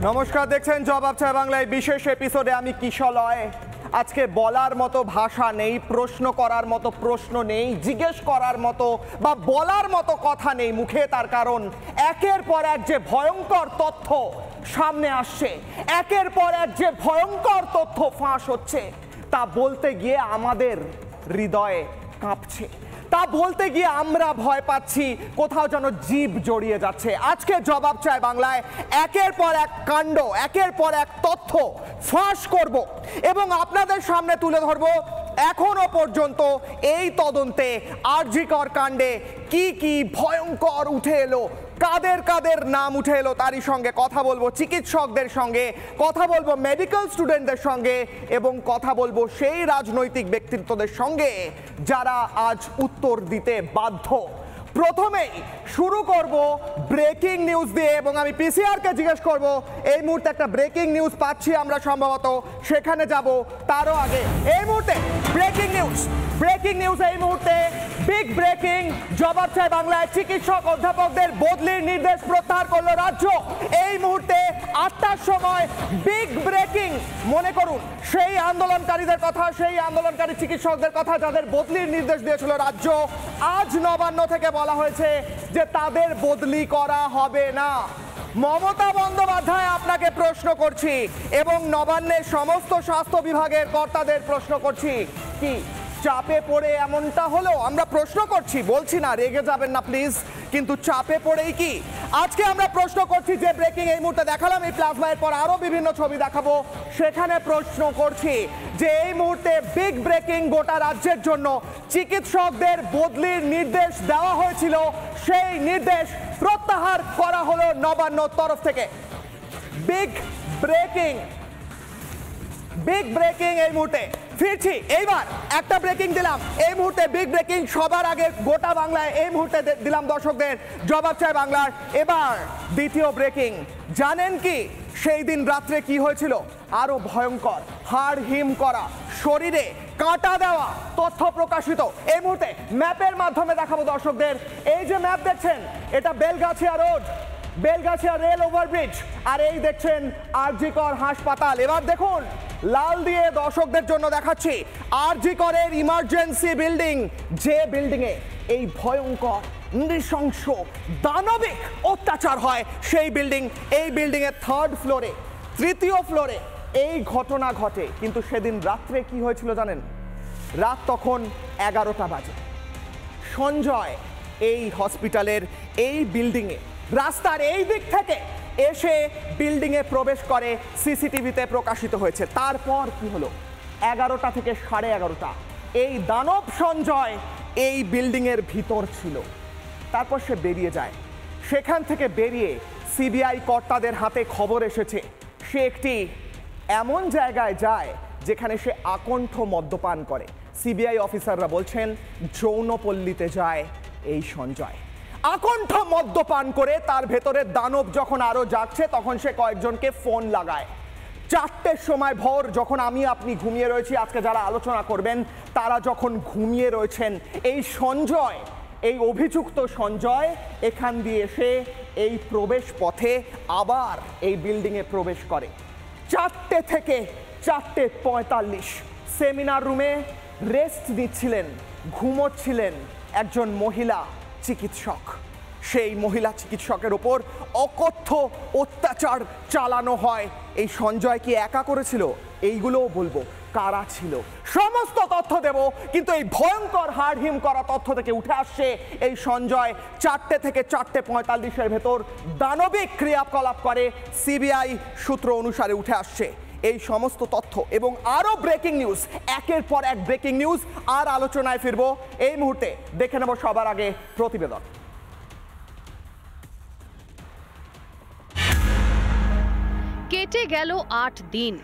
নমস্কার, দেখছেন জবাব চাই বাংলায় বিশেষ এপিসোডে আমি কিশলয়। আজকে বলার মতো ভাষা নেই, প্রশ্ন করার মতো প্রশ্ন নেই, জিজ্ঞেস করার মতো বা বলার মতো কথা নেই মুখে, তার কারণ একের পর এক যে ভয়ঙ্কর তথ্য সামনে আসছে, একের পর এক যে ভয়ঙ্কর তথ্য ফাঁস হচ্ছে, তা বলতে গিয়ে আমাদের হৃদয়ে কাঁপছে, তা বলতে গিয়ে আমরা ভয় পাচ্ছি, কোথাও যেন জীব জড়িয়ে যাচ্ছে। আজকে জবাব চাই বাংলায় একের পর এক কাণ্ড, একের পর এক তথ্য ফাঁস করব এবং আপনাদের সামনে তুলে ধরব এখনো পর্যন্ত এই তদন্তে আরজি কর কাণ্ডে কি কি ভয়ঙ্কর উঠে এলো, কাদের কাদের নাম উঠে এলো, তারই সঙ্গে কথা বলবো চিকিৎসকদের সঙ্গে, কথা বলবো মেডিকেল স্টুডেন্টদের সঙ্গে এবং কথা বলবো সেই রাজনৈতিক ব্যক্তিত্বদের সঙ্গে যারা আজ উত্তর দিতে বাধ্য। প্রথমেই শুরু করব ব্রেকিং নিউজ দিয়ে এবং আমি পিসিআরকে জিজ্ঞেস করব এই মুহূর্তে একটা ব্রেকিং নিউজ পাচ্ছি আমরা, সম্ভবত সেখানে যাব। তারও আগে এই মুহূর্তে ব্রেকিং নিউজ এই মুহূর্তে বিগ ব্রেকিং। জবাব চাই বাংলায় চিকিৎসক অধ্যাপকদের বদলির নির্দেশ প্রত্যাহার করলো রাজ্য। এই মুহূর্তে 8টার সময় বিগ ব্রেকিং। মনে করুন সেই আন্দোলনকারীদের কথা, সেই আন্দোলনকারী চিকিৎসকদের কথা যাদের বদলির নির্দেশ দিয়েছিল রাজ্য। আজ নবান্ন থেকে বলা হয়েছে যে তাদের বদলি করা হবে না। মমতা বন্দ্যোপাধ্যায় আপনাকে প্রশ্ন করছি এবং নবান্নের সমস্ত স্বাস্থ্য বিভাগের কর্তাদের প্রশ্ন করছি, কি চাপে পড়ে এমনটা হলো? আমরা প্রশ্ন করছি, বলছি না, রেগে যাবেন না প্লিজ, কিন্তু চাপে পড়েই কি আজকে আমরা প্রশ্ন করছি যে ব্রেকিং এই মুহূর্তে দেখালাম, এই প্লাজমার পর আরো বিভিন্ন ছবি দেখাবো, সেখানে প্রশ্ন করছি যে এই মুহূর্তে বিগ ব্রেকিং গোটা রাজ্যের জন্য চিকিৎসকদের বদলির নির্দেশ দেওয়া হয়েছিল, সেই নির্দেশ প্রত্যাহার করা হলো নবান্ন তরফ থেকে। বিগ ব্রেকিং এই মুহূর্তে ফিরছি। এইবার একটা ব্রেকিং দিলাম, এই মুহূর্তে বিগ ব্রেকিং সবার আগে গোটা বাংলায় এই মুহূর্তে দিলাম দর্শকদের জবাব চাই বাংলার। এবার দ্বিতীয় ব্রেকিং। জানেন কি সেই দিন রাত্রে কি হয়েছিল? আরো ভয়ঙ্কর, হাড় হিম করা, শরীরে কাঁটা দেওয়া তথ্য প্রকাশিত। এই মুহূর্তে ম্যাপের মাধ্যমে দেখাবো দর্শকদের। এই যে ম্যাপ দেখছেন, এটা Belgachia road, Belgachia rail overbridge, আর এই দেখছেন আরজি কর হাসপাতাল। এবার দেখুন লাল দিয়ে দর্শকদের জন্য দেখাচ্ছি আরজি করের ইমার্জেন্সি বিল্ডিং, যে বিল্ডিং এ এই ভয়ঙ্কর নৃশংস দানবিক অত্যাচার হয়, সেই বিল্ডিং। এই বিল্ডিং এর 3rd ফ্লোরে, 3য় ফ্লোরে এই ঘটনা ঘটে। কিন্তু সেদিন রাত্রে কি হয়েছিল জানেন? রাত তখন 11টা বাজে। সঞ্জয় এই হসপিটালের এই বিল্ডিংয়ে রাস্তার এই দিক থেকে এসে বিল্ডিংয়ে প্রবেশ করে, সিসিটিভিতে প্রকাশিত হয়েছে। তারপর কি হলো? 11টা থেকে 11:30 এই দানব সঞ্জয় এই বিল্ডিংয়ের ভিতর ছিল। তারপর সে বেরিয়ে যায়। সেখান থেকে বেরিয়ে সিবিআই কর্তাদের হাতে খবর এসেছে সে একটি এমন জায়গায় যায় যেখানে সে আকণ্ঠ মদ্যপান করে। সিবিআই অফিসাররা বলছেন যৌনপল্লীতে যায় এই সঞ্জয়। আকণ্ঠ মদ্যপান করে তার ভেতরে দানব যখন আরো জাগছে, তখন সে কয়েকজনকে ফোন লাগায়। 4টের সময় ভোর, যখন আমি আপনি ঘুমিয়ে রয়েছি, আজকে যারা আলোচনা করবেন তারা যখন ঘুমিয়ে রয়েছেন, এই সঞ্জয়, এই অভিযুক্ত সঞ্জয় এখান দিয়ে এসে এই প্রবেশ পথে আবার এই বিল্ডিংয়ে প্রবেশ করে। 4টে থেকে 4:45 সেমিনার রুমে রেস্ট নিচ্ছিলেন, ঘুমোচ্ছিলেন একজন মহিলা চিকিৎসক। সেই মহিলা চিকিৎসকের ওপর অকথ্য অত্যাচার চালানো হয়। এই সঞ্জয় কি একা করেছিল? এইগুলোও বলবো, কারা ছিল সমস্ত তথ্য দেব। কিন্তু এই ভয়ঙ্কর হাড় হিম করা তথ্য থেকে উঠে আসছে এই সঞ্জয় 4টে থেকে 4:45 ভেতর দানবিক ক্রিয়াকলাপ করে, সিবিআই সূত্র অনুসারে উঠে আসছে এই সমস্ত তথ্য। এবং আরো ব্রেকিং নিউজ, একের পর এক ব্রেকিং নিউজ, আর আলোচনায় ফিরবো এই মুহূর্তে। দেখে নেব সবার আগে প্রতিবেদন। কেটে গেল 8 দিন।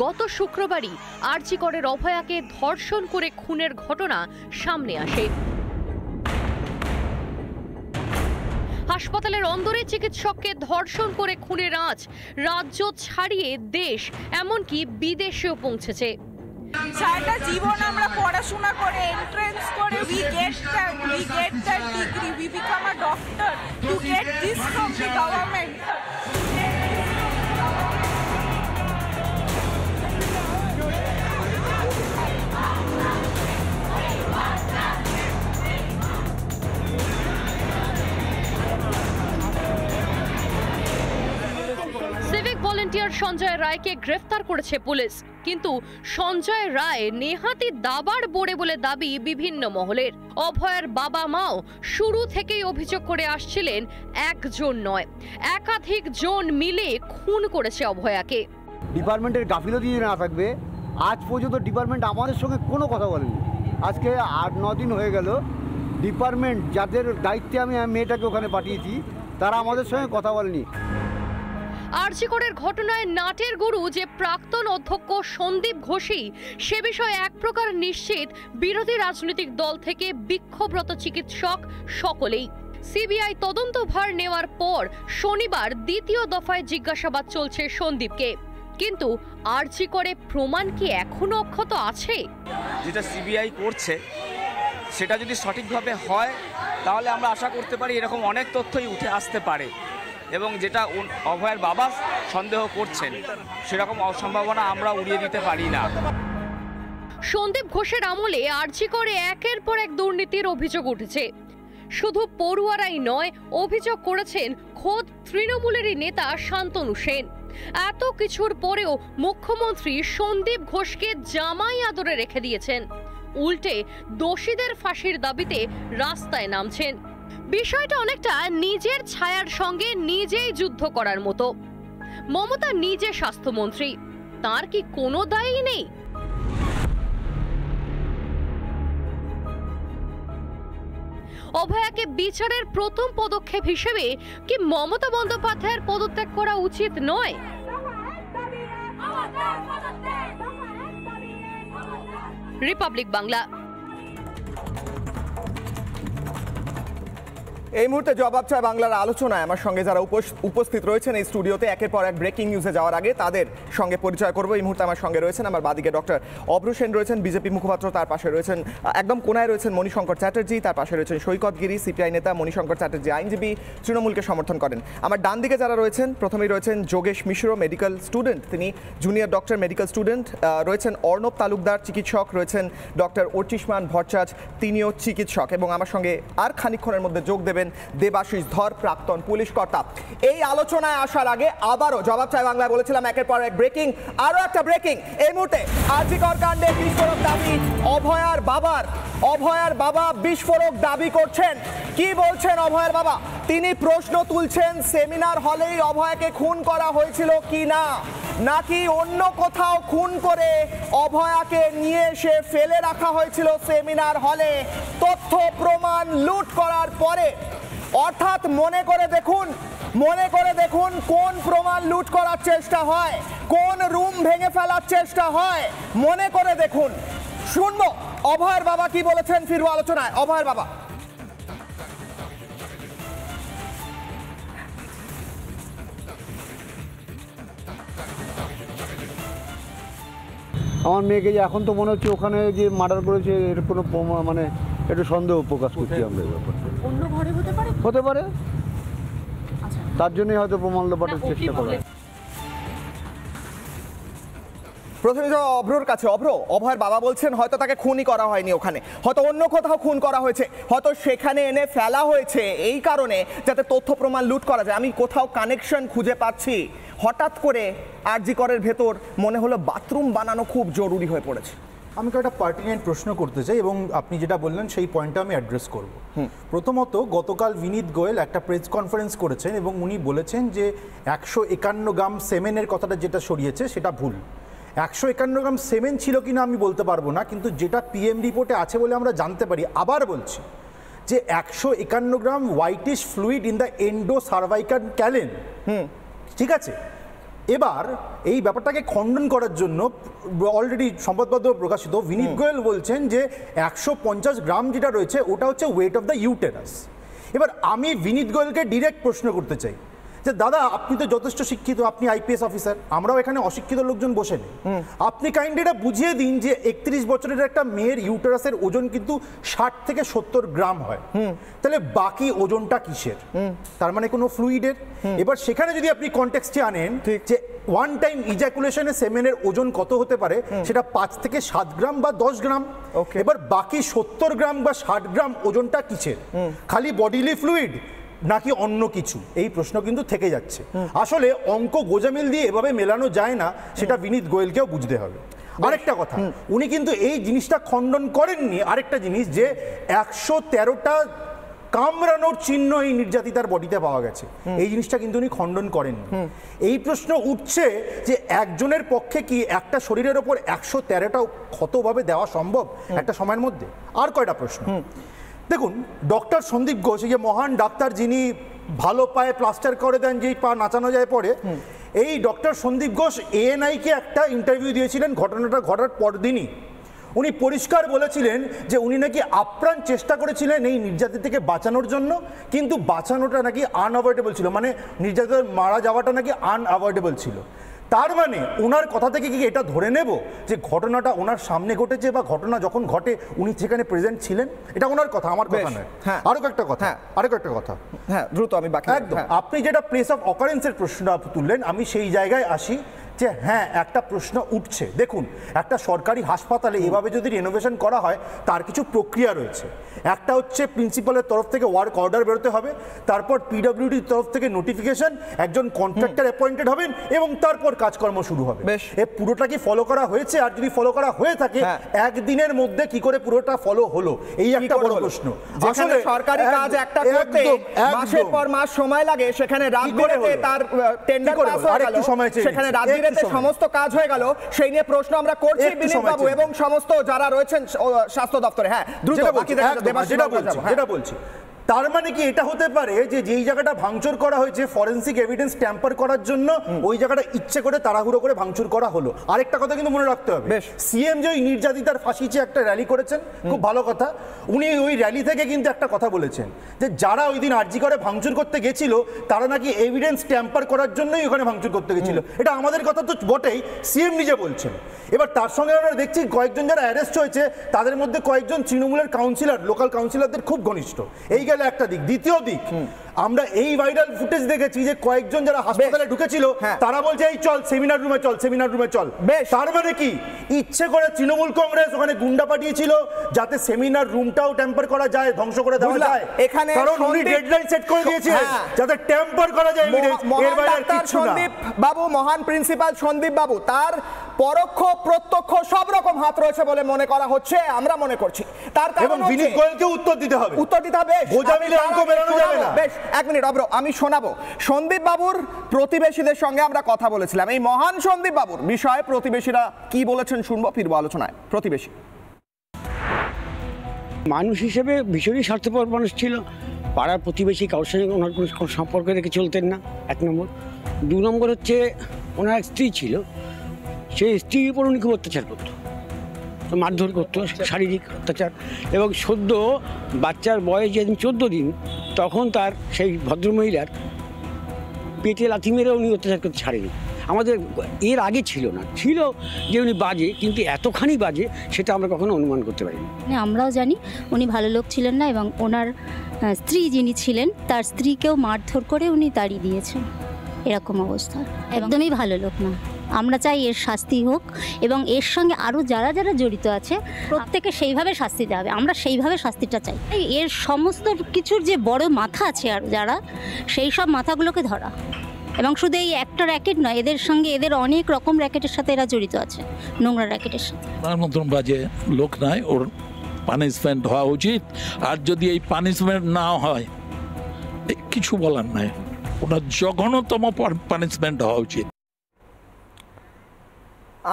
গত শুক্রবারই আরজি করের অভয়াকে ধর্ষণ করে খুনের ঘটনা সামনে আসে। হাসপাতালের অন্দরে চিকিৎসককে ধর্ষণ করে খুনের আঁচ রাজ্য ছাড়িয়ে দেশ, এমনকি বিদেশেও পৌঁছেছে। সারাটা জীবন আমরা পড়াশোনা করে এন্ট্রান্স করে we get that degree, we become a doctor to get this from the government. কিশোর সঞ্জয় রায়কে গ্রেফতার করেছে পুলিশ, কিন্তু সঞ্জয় রায় নেহাতি দাবার বোড়ে বলে দাবি বিভিন্ন মহলের। অভয়ার বাবা মাও শুরু থেকেই অভিযোগ করে আসছিলেন একজন নয়, একাধিক জন মিলে খুন করেছে অভয়াকে। ডিপার্টমেন্টের গাফিলতি না থাকবে, আজ পর্যন্ত ডিপার্টমেন্ট আমাদের সঙ্গে কোনো কথা বলেনি। আজকে 8-9 দিন হয়ে গেল ডিপার্টমেন্ট যাদের দায়িত্বে আমি মেয়েটাকে ওখানে পাঠিয়েছি তারা আমাদের সঙ্গে কথা বলেনি। আরজি করের ঘটনায় নাটের গুরু যে প্রাক্তন অধ্যক্ষ সন্দীপ ঘোষই, সে বিষয়ে এক প্রকার নিশ্চিত বিরোধী রাজনৈতিক দল থেকে বিক্ষোভরত চিকিৎসক সকলেই। সিবিআই তদন্তভার নেওয়ার পর শনিবার দ্বিতীয় দফায় জিজ্ঞাসাবাদ চলছে সন্দীপকে, কিন্তু আরজি করে প্রমাণ কি এখনো অক্ষত আছে? যেটা সিবিআই করছে সেটা যদি সঠিকভাবে হয় তাহলে আমরা আশা করতে পারি এরকম অনেক তথ্যই উঠে আসতে পারে, এবং যেটা অভয়ের বাবা সন্দেহ করছেন সেরকম অসম্ভাবনা আমরা উড়িয়ে দিতে পারি না। সন্দীপ ঘোষের আমলে আরজি করে একের পর এক দুর্নীতির অভিযোগ উঠেছে। শুধু পড়ুয়ারাই নয়, অভিযোগ করেছেন খোদ তৃণমূলেরই নেতা শান্তনু সেন। এত কিছুর পরেও মুখ্যমন্ত্রী সন্দীপ ঘোষকে জামাই আদরে রেখে দিয়েছেন, উল্টে দোষীদের ফাঁসির দাবিতে রাস্তায় নামছেন। বিষয়টা অনেকটা নিজের ছায়ার সঙ্গে নিজেই যুদ্ধ করার মতো। মমতা নিজে স্বাস্থ্যমন্ত্রী, তার কি কোনো দায়ই নেই? অভয়াকে বিচারের প্রথম পদক্ষেপ হিসেবে কি মমতা বন্দ্যোপাধ্যায়ের পদত্যাগ করা উচিত নয়? রিপাবলিক বাংলা। এই মুহূর্তে জবাব চায় বাংলার আলোচনায় আমার সঙ্গে যারা উপস্থিত রয়েছেন এই স্টুডিওতে একের পর এক ব্রেকিং নিউজে যাওয়ার আগে তাদের সঙ্গে পরিচয় করব। এই মুহূর্তে আমার সঙ্গে রয়েছেন, আমার বাদিকে ডক্টর অভ্র সেন রয়েছেন, বিজেপি মুখপাত্র, তার পাশে রয়েছেন একদম কোনায় রয়েছেন মণিশঙ্কর চ্যাটার্জি, তার পাশে রয়েছেন সৈকত গিরি, সিপিআই নেতা। মণিশঙ্কর চ্যাটার্জি আইনজীবী, তৃণমূলকে সমর্থন করেন। আমার ডান দিকে যারা রয়েছেন, প্রথমেই রয়েছেন যোগেশ মিশ্র, মেডিকেল স্টুডেন্ট, তিনি জুনিয়র ডক্টর মেডিকেল স্টুডেন্ট। রয়েছেন অর্ণব তালুকদার, চিকিৎসক। রয়েছেন ডক্টর অর্চিষ্মান ভট্টাচার্য, তিনিও চিকিৎসক। এবং আমার সঙ্গে আর খানিকক্ষণের মধ্যে যোগ দেবেন দেবাশিস ধর, প্রাক্তন পুলিশ কর্তা। এই আলোচনায় আসার আগে আবারও জবাব চাই বাংলায় বলেছিলাম একের পর এক ব্রেকিং, আরো একটা ব্রেকিং এই মুহূর্তে। আরজি কর কাণ্ডে বিস্ফোরক দাবি অভয়ার বাবার। অভয়ার বাবা বিস্ফোরক দাবি করছেন। কি বলছেন অভয়ার বাবা? তিনি প্রশ্ন তুলছেন সেমিনার হলেই অভয়াকে খুন করা হয়েছিল কি না, নাকি অন্য কোথাও খুন করে অভয়াকে নিয়ে এসে ফেলে রাখা হয়েছিল সেমিনার হলে তথ্য প্রমাণ লুট করার পরে। অর্থাৎ মনে করে দেখুন কোন প্রমাণ লুট করার চেষ্টা হয়, কোন রুম ভেঙে ফেলার চেষ্টা হয়, মনে করে দেখুন। শুনবো অভয়ের বাবা কি বলেছেন, ফিরবো আলোচনায়। অভয়ের বাবা। আমার মেয়েকে যে এখন তো মনে হচ্ছে ওখানে যে মার্ডার করেছে এর কোনো মানে একটু সন্দেহ প্রকাশ করছি আমরা। অন্য ঘরে হতে পারে, তার জন্যই হয়তো প্রমাণ লোপাটের চেষ্টা করা। প্রথমে অভ্রর কাছে। অভয়ের বাবা বলছেন হয়তো তাকে খুনই করা হয়নি, ওখানে হয়তো অন্য কোথাও খুন করা হয়েছে, হয়তো সেখানে এনে ফেলা হয়েছে এই কারণে যাতে তথ্য প্রমাণ লুট করা যায়। আমি কোথাও কানেকশন খুঁজে পাচ্ছি। হঠাৎ করে আরজি করের ভেতর মনে হলো বাথরুম বানানো খুব জরুরি হয়ে পড়েছে। আমি একটা পার্টিনেন্ট প্রশ্ন করতে চাই এবং আপনি যেটা বললেন সেই পয়েন্টটা আমি অ্যাড্রেস করব। প্রথমত, গতকাল বিনীত গোয়েল একটা প্রেস কনফারেন্স করেছেন এবং উনি বলেছেন যে 151 গ্রাম সেমেনের কথাটা যেটা সরিয়েছে সেটা ভুল। 151 গ্রাম সেমেন ছিল কিনা আমি বলতে পারবো না, কিন্তু যেটা পিএম রিপোর্টে আছে বলে আমরা জানতে পারি। আবার বলছি যে 151 gram whitish fluid in the endocervical ক্যালেন। ঠিক আছে, এবার এই ব্যাপারটাকে খণ্ডন করার জন্য অলরেডি সংবাদপত্র প্রকাশিত বিনীত গোয়েল বলছেন যে 150 গ্রাম যেটা রয়েছে ওটা হচ্ছে ওয়েট অফ দ্য ইউটেরাস। এবার আমি বিনীত গোয়েলকে ডিরেক্ট প্রশ্ন করতে চাই যে দাদা, আপনি তো যথেষ্ট শিক্ষিত, আপনি আইপিএস অফিসার, আমরাও এখানে অশিক্ষিত লোকজন বসে নেই। আপনি কাইন্ডলি এটা বুঝিয়ে দিন যে 31 বছরের একটা মেয়ের ইউটেরাসের ওজন কিন্তু 60 থেকে 70 গ্রাম হয়, তাহলে বাকি ওজনটা কিসের? তার মানে কোনো ফ্লুইডের। এবার সেখানে যদি আপনি কনটেক্সটে আনেন যে ওয়ান টাইম ইজাকুলেশনে সেমেনের ওজন কত হতে পারে, সেটা 5 থেকে 7 গ্রাম বা 10 গ্রাম। এবার বাকি 70 গ্রাম বা 60 গ্রাম ওজনটা কিসের? খালি বডিলি ফ্লুইড নাকি অন্য কিছু, এই প্রশ্ন কিন্তু থেকে যাচ্ছে। আসলে অঙ্ক গোজামিল দিয়ে এভাবে মেলানো যায় না, সেটা বিনীত গোয়েলকেও বুঝতে হবে। আরেকটা কথা, উনি কিন্তু এই জিনিসটা খণ্ডন করেননি। আরেকটা জিনিস যে 113টা কামড়ানোর চিহ্ন এই নির্যাতিতার বডিতে পাওয়া গেছে, এই জিনিসটা কিন্তু উনি খণ্ডন করেননি। এই প্রশ্ন উঠছে যে একজনের পক্ষে কি একটা শরীরের ওপর 113টা ক্ষতভাবে দেওয়া সম্ভব একটা সময়ের মধ্যে? আর কয়টা প্রশ্ন দেখুন, ডক্টর সন্দীপ ঘোষ, এই যে মহান ডাক্তার যিনি ভালো পায়ে প্লাস্টার করে দেন, যেই পা নাচানো যায় পরে, এই ডক্টর সন্দীপ ঘোষ এএনআইকে একটা ইন্টারভিউ দিয়েছিলেন ঘটনাটা ঘটার পরদিনই। উনি পরিষ্কার বলেছিলেন যে উনি নাকি আপ্রাণ চেষ্টা করেছিলেন এই নির্যাতিত থেকে বাঁচানোর জন্য, কিন্তু বাঁচানোটা নাকি আনঅ্যাভয়েডেবল ছিল, মানে নির্যাতিত মারা যাওয়াটা নাকি আনঅ্যাভয়েডেবল ছিল। তার মানে ওনার কথা থেকে কি এটা ধরে নেব যে ঘটনাটা ওনার সামনে ঘটেছে, বা ঘটনা যখন ঘটে উনি সেখানে প্রেজেন্ট ছিলেন? এটা ওনার কথা, আমার কথা নয়। আরো একটা কথা, হ্যাঁ দ্রুত আমি বাকি একদম। আপনি যেটা প্লেস অফ অকারেন্সের প্রশ্নটা তুললেন, আমি সেই জায়গায় আসি যে হ্যাঁ, একটা প্রশ্ন উঠছে। দেখুন, একটা সরকারি হাসপাতালে এভাবে যদি রেনোভেশন করা হয় তার কিছু প্রক্রিয়া রয়েছে। একটা হচ্ছে প্রিন্সিপালের তরফ থেকে ওয়ার্ক অর্ডার বেরোতে হবে, তারপর পিডব্লিউডির তরফ থেকে নোটিফিকেশন, একজন কন্ট্রাক্টর অ্যাপয়েন্টেড হবেন এবং তারপর কাজকর্ম শুরু হবে। এ পুরোটা কি ফলো করা হয়েছে? আর যদি ফলো করা হয়ে থাকে, একদিনের মধ্যে কি করে পুরোটা ফলো হলো, এই একটা বড় প্রশ্ন। আসলে সরকারি কাজ একটা করতে মাসের পর মাস সময় লাগে, সেখানে রাতবিরেতে তার টেন্ডার পাস হয়ে গেল, সেখানে রাতবিরেতে সমস্ত কাজ হয়ে গেল। সেই নিয়ে প্রশ্ন আমরা করছি বিনীত বাবু এবং সমস্ত যারা রয়েছেন স্বাস্থ্য দপ্তরে। হ্যাঁ দ্রুত বাকি যেটা বলছি, তার মানে কি এটা হতে পারে যে যেই জায়গাটা ভাঙচুর করা হয়েছে ফরেনসিক এভিডেন্স ট্যাম্পার করার জন্য, ওই জায়গাটা ইচ্ছে করে তাড়াহুড়ো করে ভাঙচুর করা হলো? আরেকটা কথা কিন্তু মনে রাখতে হবে, সিএম যে ওই নির্যাতিতার ফাঁসি চেয়ে একটা র্যালি করেছেন, খুব ভালো কথা। উনি ওই র্যালি থেকে কিন্তু একটা কথা বলেছেন যে যারা ওই দিন আরজি করে ভাঙচুর করতে গেছিল তারা নাকি এভিডেন্স ট্যাম্পার করার জন্যই ওখানে ভাঙচুর করতে গেছিল। এটা আমাদের কথা তো বটেই, সিএম নিজে বলছেন। এবার তার সঙ্গে আমরা দেখছি কয়েকজন যারা অ্যারেস্ট হয়েছে তাদের মধ্যে কয়েকজন তৃণমূলের কাউন্সিলর, লোকাল কাউন্সিলরদের খুব ঘনিষ্ঠ। এই গেল একটা দিক। দ্বিতীয় দিক, আমরা এই ভাইরাল ফুটেজ দেখেছি যে কয়েকজন যারা হাসপাতালে ঢুকেছিল তারা বলছে এই চল সেমিনার রুমে চল, সেমিনার রুমে চল। তার মানে কি ইচ্ছে করে তৃণমূল কংগ্রেস ওখানে গুন্ডা পাঠিয়েছিল যাতে সেমিনার রুমটাও ট্যাম্পার করা যায়, ধ্বংস করে দেওয়া যায়। এখানে কারণ উনি ডেডলাইন সেট করে দিয়েছিলেন যাতে ট্যাম্পার করা যায়। এর বাইরে আর কিছু না। সন্দীপ বাবু, মহান প্রিন্সিপাল সন্দীপ বাবু, তার পরোক্ষ প্রত্যক্ষ সব রকম হাত রয়েছে বলে মনে করা হচ্ছে, আমরা মনে করছি। তার কারণ এবং বিনীত গোয়েলকে উত্তর দিতে হবে। গোজামিলে অঙ্ক বেরানো যাবে না। বেশ, এক মিনিট অব্র, আমি শোনাবো। সন্দীপ বাবুর প্রতিবেশীদের সঙ্গে আমরা কথা বলেছিলাম, এই মহান সন্দীপ বাবুর বিষয়ে প্রতিবেশীরা কি বলেছেন শুনবো, ফিরবো আলোচনায়। প্রতিবেশী মানুষ হিসেবে ভীষণই স্বার্থপর মানুষ ছিল। পাড়ার প্রতিবেশী কারোর সঙ্গে ওনার কোনো সম্পর্ক রেখে চলতেন না, এক নম্বর। দু নম্বর হচ্ছে ওনার এক স্ত্রী ছিল, সেই স্ত্রীর উপর উনি খুব অত্যাচার করতো, মারধর করতো, শারীরিক অত্যাচার। এবং সদ্য বাচ্চার বয়স যেদিন 14 দিন, তখন তার সেই ভদ্রমহিলার পেটে লাথি মেরে উনি অত্যাচার করতে ছাড়েনি। আমাদের এর আগে ছিল না, ছিল যে উনি বাজে, কিন্তু এতখানি বাজে সেটা আমরা কখনো অনুমান করতে পারিনি। আমরাও জানি উনি ভালো লোক ছিলেন না, এবং ওনার স্ত্রী যিনি ছিলেন তার স্ত্রীকেও মারধর করে উনি তাড়িয়ে দিয়েছেন, এরকম অবস্থা। একদমই ভালো লোক না। আমরা চাই এর শাস্তি হোক, এবং এর সঙ্গে আরও যারা যারা জড়িত আছে প্রত্যেকে সেইভাবে শাস্তি দেওয়া হবে। আমরা সেইভাবে শাস্তিটা চাই। এর সমস্ত কিছুর যে বড় মাথা আছে আর যারা, সেই সব মাথাগুলোকে ধরা, এবং শুধু এই একটা র্যাকেট নয়, এদের সঙ্গে এদের অনেক রকম র্যাকেটের সাথে এরা জড়িত আছে, নোংরা র্যাকেটের সাথে। তার মতন বাজে লোক নয়, ওর পানিশমেন্ট হওয়া উচিত। আর যদি এই পানিশমেন্ট না হয়, কিছু বলার নাই, ওনার জঘন্যতম পানিশমেন্ট হওয়া উচিত।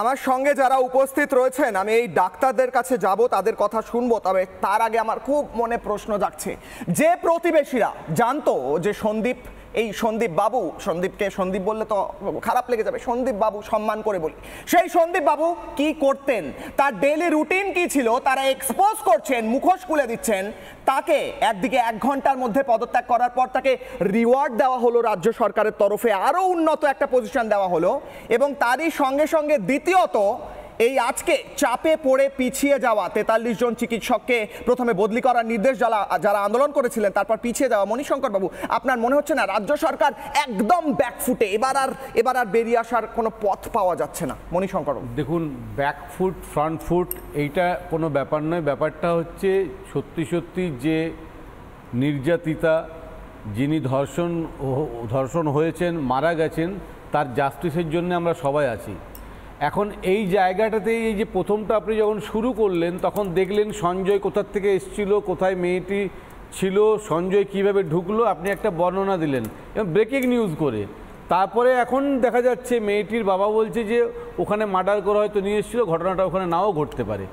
আমার সঙ্গে যারা উপস্থিত রয়েছেন, আমি এই ডাক্তারদের কাছে যাব, তাদের কথা শুনবো। তবে তার আগে আমার খুব মনে প্রশ্ন জাগছে, যে প্রতিবেশীরা জানতো যে সন্দীপ, এই সন্দীপ বাবু, সন্দীপকে সন্দীপ বললে তো খারাপ লেগে যাবে, সন্দীপ বাবু সম্মান করে বলি, সেই সন্দীপ বাবু কি করতেন, তার ডেইলি রুটিন কি ছিল, তারা এক্সপোজ করছেন, মুখোশ খুলে দিচ্ছেন। তাকে একদিকে 1 ঘন্টার মধ্যে পদত্যাগ করার পর তাকে রিওয়ার্ড দেওয়া হলো রাজ্য সরকারের তরফে, আরও উন্নত একটা পজিশন দেওয়া হলো, এবং তারই সঙ্গে সঙ্গে দ্বিতীয়ত এই আজকে চাপে পড়ে পিছিয়ে যাওয়া 43 জন চিকিৎসককে প্রথমে বদলি করার নির্দেশ যারা আন্দোলন করেছিলেন, তারপর পিছিয়ে যাওয়া। মণিশঙ্কর বাবু, আপনার মনে হচ্ছে না রাজ্য সরকার একদম ব্যাকফুটে, এবার আর বেরিয়ে আসার কোনো পথ পাওয়া যাচ্ছে না? মণিশঙ্কর বাবু, দেখুন, ব্যাকফুট ফ্রন্ট ফুট এইটা কোনো ব্যাপার নয়। ব্যাপারটা হচ্ছে সত্যি সত্যি যে নির্যাতিতা যিনি ধর্ষণ হয়েছেন, মারা গেছেন, তার জাস্টিসের জন্য আমরা সবাই আছি। এখন এই জায়গাটাতে এই যে প্রথমটা আপনি যখন শুরু করলেন তখন দেখলেন সঞ্জয় কোথার থেকে এসেছিল, কোথায় মেয়েটি ছিল, সঞ্জয় কিভাবে ঢুকলো, আপনি একটা বর্ণনা দিলেন এবং ব্রেকিং নিউজ করে। তারপরে এখন দেখা যাচ্ছে মেয়েটির বাবা বলছে যে ওখানে মার্ডার করে হয়তো নিয়ে এসেছিল, ঘটনাটা ওখানে নাও ঘটতে পারে।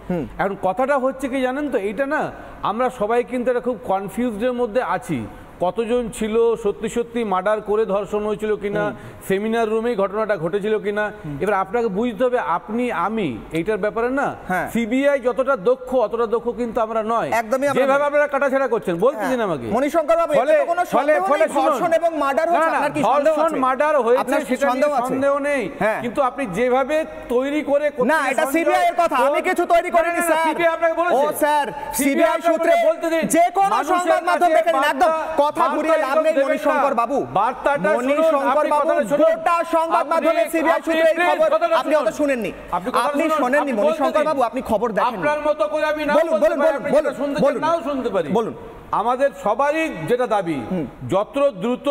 এখন কথাটা হচ্ছে কি জানেন তো, এইটা না আমরা সবাই কিন্তু এটা খুব কনফিউজডের মধ্যে আছি। কতজন ছিল, সত্যি সত্যি মার্ডার করে ধর্ষণ হয়েছিল কিনা, সেমিনার রুমেই ঘটনাটা ঘটেছিল কিনা। এবার আপনাকে বুঝতে হবে আপনি আমি এইটার ব্যাপারে না সিবিআই যতটা দক্ষ অতটা দক্ষ কিন্তু আমরা নয়। একদমই যেভাবে আপনারা কাটাছেড়া করছেন বলতেছেন আমাকে মণিশঙ্কর বাবু, এতে তো কোনো সন্দেহ নেই ধর্ষণ এবং মার্ডার হয়েছে, আপনার কি সন্দেহ আছে? ধর্ষণ মার্ডার হয়েছে সেটা নিয়ে সন্দেহ নেই, কিন্তু আপনি যেভাবে তৈরি করে না, এটা সিবিআই এর কথা, আমি কিছু তৈরি করিনি স্যার। সিবিআই আপনাকে বলেছে, ও স্যার সিবিআই সূত্রে বলতে দিন, যে কোন সংবাদ মাধ্যম দেখেন একদম কথা ঘুরিয়ে লাভ নেই মণিশঙ্কর বাবু। বার্তাটা মণিশঙ্কর বাবু, গোটা সংবাদ মাধ্যমে সিবিআই সূত্রে এই খবর আপনি অত শুনেননি, আপনি শুনেননি মণিশঙ্কর বাবু, আপনি খবর দেখেন। আপনার মতো করে আমি নাও বলতে পারি, আপনি শুনতে চান নাও শুনতে পারি। বলুন। আমাদের সবারই যেটা দাবি যত দ্রুত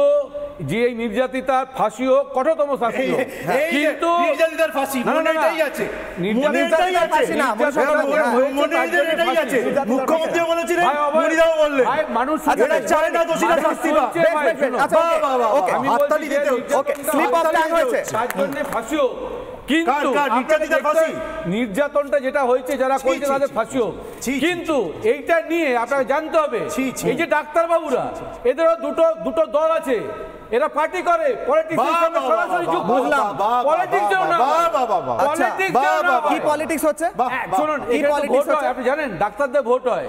যে এই নির্যাতিতার ফাঁসি হোক, কঠোরতম শাস্তি হোক, কিন্তু নির্যাতিতার ফাঁসি মনে এটাই আছে, মনে এটাই আছে না, মনে এটাই আছে। মুখ্যমন্ত্রী বলেছিলেন, মনিরাও বললেন, ভাই মানুষ এটা চায় না দোষীরা শাস্তি পাক। আচ্ছা ওকে, হাততালি দিতে ওকে, স্লিপ অফ টাং হয়েছে, তার জন্য ফাঁসি হোক। কিন্তু নির্যাতনটা যেটা হয়েছে যারা করছে তাদের ফাঁসি হোক, কিন্তু এইটা নিয়ে আপনাকে জানতে হবে এই যে ডাক্তারবাবুরা এদেরও দুটো দল আছে, এরা পার্টি করে, পলিটিক্স সরাসরি যুক্ত। বুঝলাম, পলিটিক্স না, পলিটিক্স না, কি পলিটিক্স হচ্ছে শুনুন, এখানে ভোট হয়, আপনি জানেন ডাক্তারদের ভোট হয়,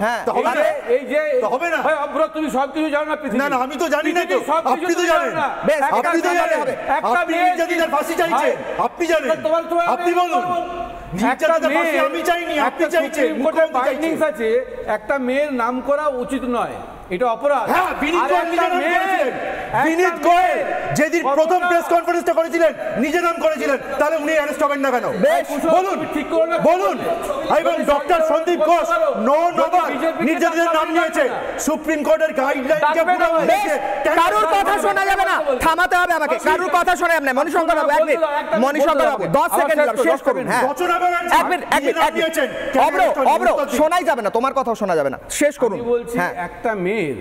এই যে হবে না ভাই অব্রত তুমি সবকিছু জানো না পৃথিবী? না না আমি তো জানি না, তো আপনি তো জানেন, আপনি তো জানেন, আপনি নির্যাতিতার ফাঁসি চাইছেন, আপনি জানেন, আপনি বলুন। আমি চাইনি, আপনি চাইছেন। বাইন্ডিংস আছে, একটা মেয়ের নাম করা উচিত নয়, এটা অপরাধ। হ্যাঁ, বিনীত গোয়েল যেদিন প্রথম প্রেস কনফারেন্সটা করেছিলেন নিজে নাম করেছিলেন, তাহলে উনি অ্যারেস্ট হবেন না কেন? বলুন বলুন। এবং ডক্টর সন্দীপ ঘোষ নবার নির্যাতিতের নাম নিয়েছে, সুপ্রিম কোর্টের গাইডলাইনকে পুরো কারোর কথা শোনা যাবে না, থামাতে হবে আমাকে, কারোর কথা শোনা যাবে না। মণিশঙ্কর বাবু 1 মিনিট, মণিশঙ্কর বাবু 10 সেকেন্ড দিলাম, শেষ করুন। হ্যাঁ 1 মিনিট অব্র শোনাই যাবে না, তোমার কথাও শোনা যাবে না, শেষ করুন। আমি বলছি একটা মেয়ের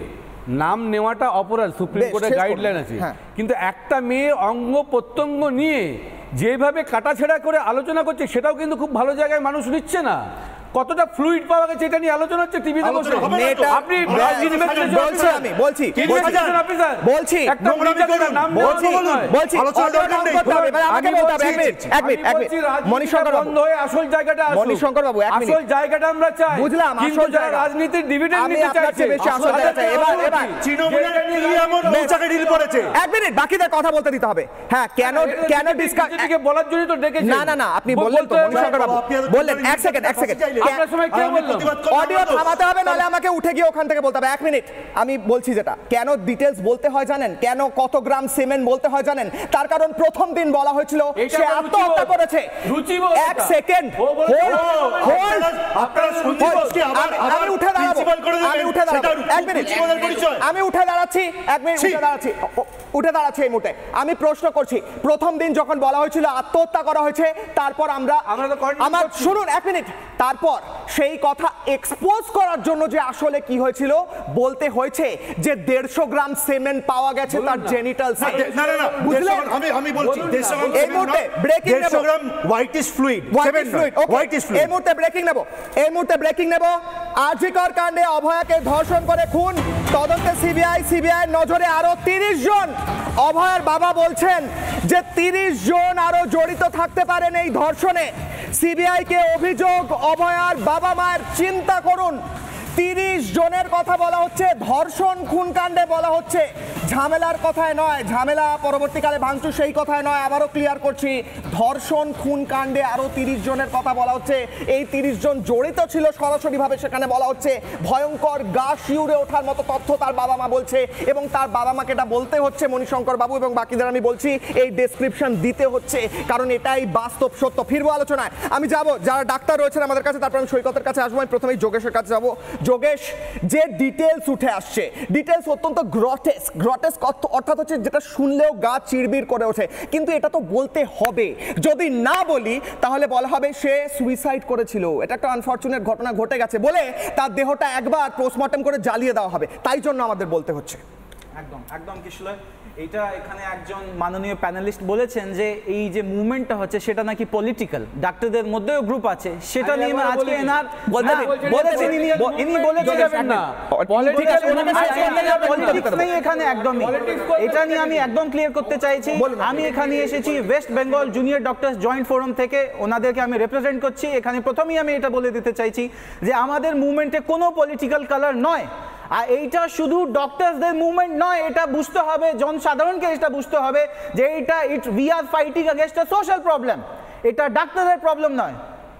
নাম নেওয়াটা অপরাধ, সুপ্রিম কোর্টের গাইডলাইন আছে, কিন্তু একটা মেয়ের অঙ্গ প্রত্যঙ্গ নিয়ে যেভাবে কাটাছেড়া করে আলোচনা করছে সেটাও কিন্তু খুব ভালো জায়গায় মানুষ নিচ্ছে না। কতটা ফ্লুইড পাওয়া গেছে এটা নিয়ে আলোচনা হচ্ছে টিভিতে বসে। আপনি বলছি আসল জায়গাটা, মণিশঙ্কর বাবু আসল জায়গাটা আমরা চাই, বুঝলাম, কিন্তু যারা রাজনীতির ডিভিডেন্ড নিতে চাইছে এক মিনিট বাকিদের কথা বলতে দিতে হবে। হ্যাঁ কেন ডিসকাস বলার জন্য তো ডেকেছি। না আপনি বললেন তো মণিশঙ্কর বাবু, বললেন। এক সেকেন্ড আপনার সময় কে বললো অডিও থামাতে হবে, নাহলে আমাকে উঠে গিয়ে ওখান থেকে বলতে হবে। 1 মিনিট আমি বলছি যেটা, কেন ডিটেলস বলতে হয় জানেন, কেন কত গ্রাম সিমেন্ট বলতে হয় জানেন? তার কারণ প্রথম দিন বলা হয়েছিল সে আত্মহত্যা করেছে। 1 সেকেন্ড আমি উঠে দাঁড়াবো, আমি উঠে দাঁড়াবো 1 মিনিট, আমি উঠে দাঁড়াচ্ছি 1 মিনিট, উঠে দাঁড়াচ্ছি এই মুহূর্তে। আমি প্রশ্ন করছি, প্রথম দিন যখন বলা হয়েছিল আত্মহত্যা করা হয়েছে, তারপর আমার শুনুন 1 মিনিট, তারপর সেই কথা এক্সপোজ করার জন্য যে আসলে কি হয়েছিল বলতে হয়েছে যে 150 গ্রাম সিমেন্ট পাওয়া গেছে তার জেনিটালস। না বুঝলেন, আমি বলছি 150 গ্রাম এই মুহূর্তে ব্রেকিং 150 গ্রাম হোয়াইটিশ ফ্লুইড, এই মুহূর্তে ব্রেকিং নেব। আরজিকর কাণ্ডে অভয়াকে ধর্ষণ করে খুন, তদন্তে সিবিআই নজরে আরো 30 জন। অভয়ার বাবা বলছেন যে 30 জন আরো জড়িত থাকতে পারেন এই ধর্ষণে। সিবিআই কে অভিযোগ, অভয়ার বাবা মায়ের চিন্তা করুন, 30 জনের কথা বলা হচ্ছে, ধর্ষণ খুন কাণ্ডে বলা হচ্ছে। ঝামেলার কথায় নয়, ঝামেলা পরবর্তীকালে ভাঙচুর সেই কথায় নয়, আবারও ক্লিয়ার করছি, ধর্ষণ খুন কাণ্ডে আরো 30 জনের কথা বলা হচ্ছে। এই 30 জন জড়িত ছিল সরাসরিভাবে, সেখানে বলা হচ্ছে। ভয়ঙ্কর গা শিউরে ওঠার মতো তথ্য তার বাবা মা বলছে, এবং তার বাবা মাকে এটা বলতে হচ্ছে মণিশঙ্কর বাবু এবং বাকিদের আমি বলছি এই ডেসক্রিপশন দিতে হচ্ছে, কারণ এটাই বাস্তব সত্য। ফিরবো আলোচনায়, আমি যাব যারা ডাক্তার রয়েছেন আমাদের কাছে, তারপর আমি সৈকতের কাছে আসবো। আমি প্রথমেই যোগেশের কাছে যাবো। যোগেশ, যে ডিটেলস উঠে আসছে, ডিটেলস অত্যন্ত গ্রটেস্ক গ্রটেস্ক অর্থাৎ হচ্ছে যেটা শুনলেও গা চিড়বিড় করে ওঠে, কিন্তু এটা তো বলতে হবে। যদি না বলি তাহলে বলা হবে সে সুইসাইড করেছিল, এটা একটা আনফরচুনেট ঘটনা ঘটে গেছে বলে তার দেহটা একবার পোস্টমর্টম করে জ্বালিয়ে দেওয়া হবে, তাই জন্য আমাদের বলতে হচ্ছে। একদম একদম কিশোর, এটা এখানে একজন মাননীয় প্যানেলিস্ট বলেছেন যে এই যে মুভমেন্টটা হচ্ছে সেটা নাকি পলিটিক্যাল, ডাক্তারদের মধ্যেও গ্রুপ আছে, সেটা নিয়ে আজকে এনার বলেছেন ইনি বলেছেন না পলিটিক্স নেই এখানে একদমই। এটা নিয়ে আমি একদম ক্লিয়ার করতে চাইছি, আমি এখানে এসেছি West Bengal junior doctors joint forum থেকে, ওনাদেরকে আমি রিপ্রেজেন্ট করছি। এখানে প্রথমেই আমি এটা বলে দিতে চাইছি যে আমাদের মুভমেন্টে কোনো পলিটিক্যাল কালার নয়, আর এইটা শুধু ডক্টরসদের মুভমেন্ট নয়, এটা বুঝতে হবে জনসাধারণকে, এটা বুঝতে হবে যে এটা we are fighting against a social problem, এটা ডাক্তারের প্রবলেম নয়।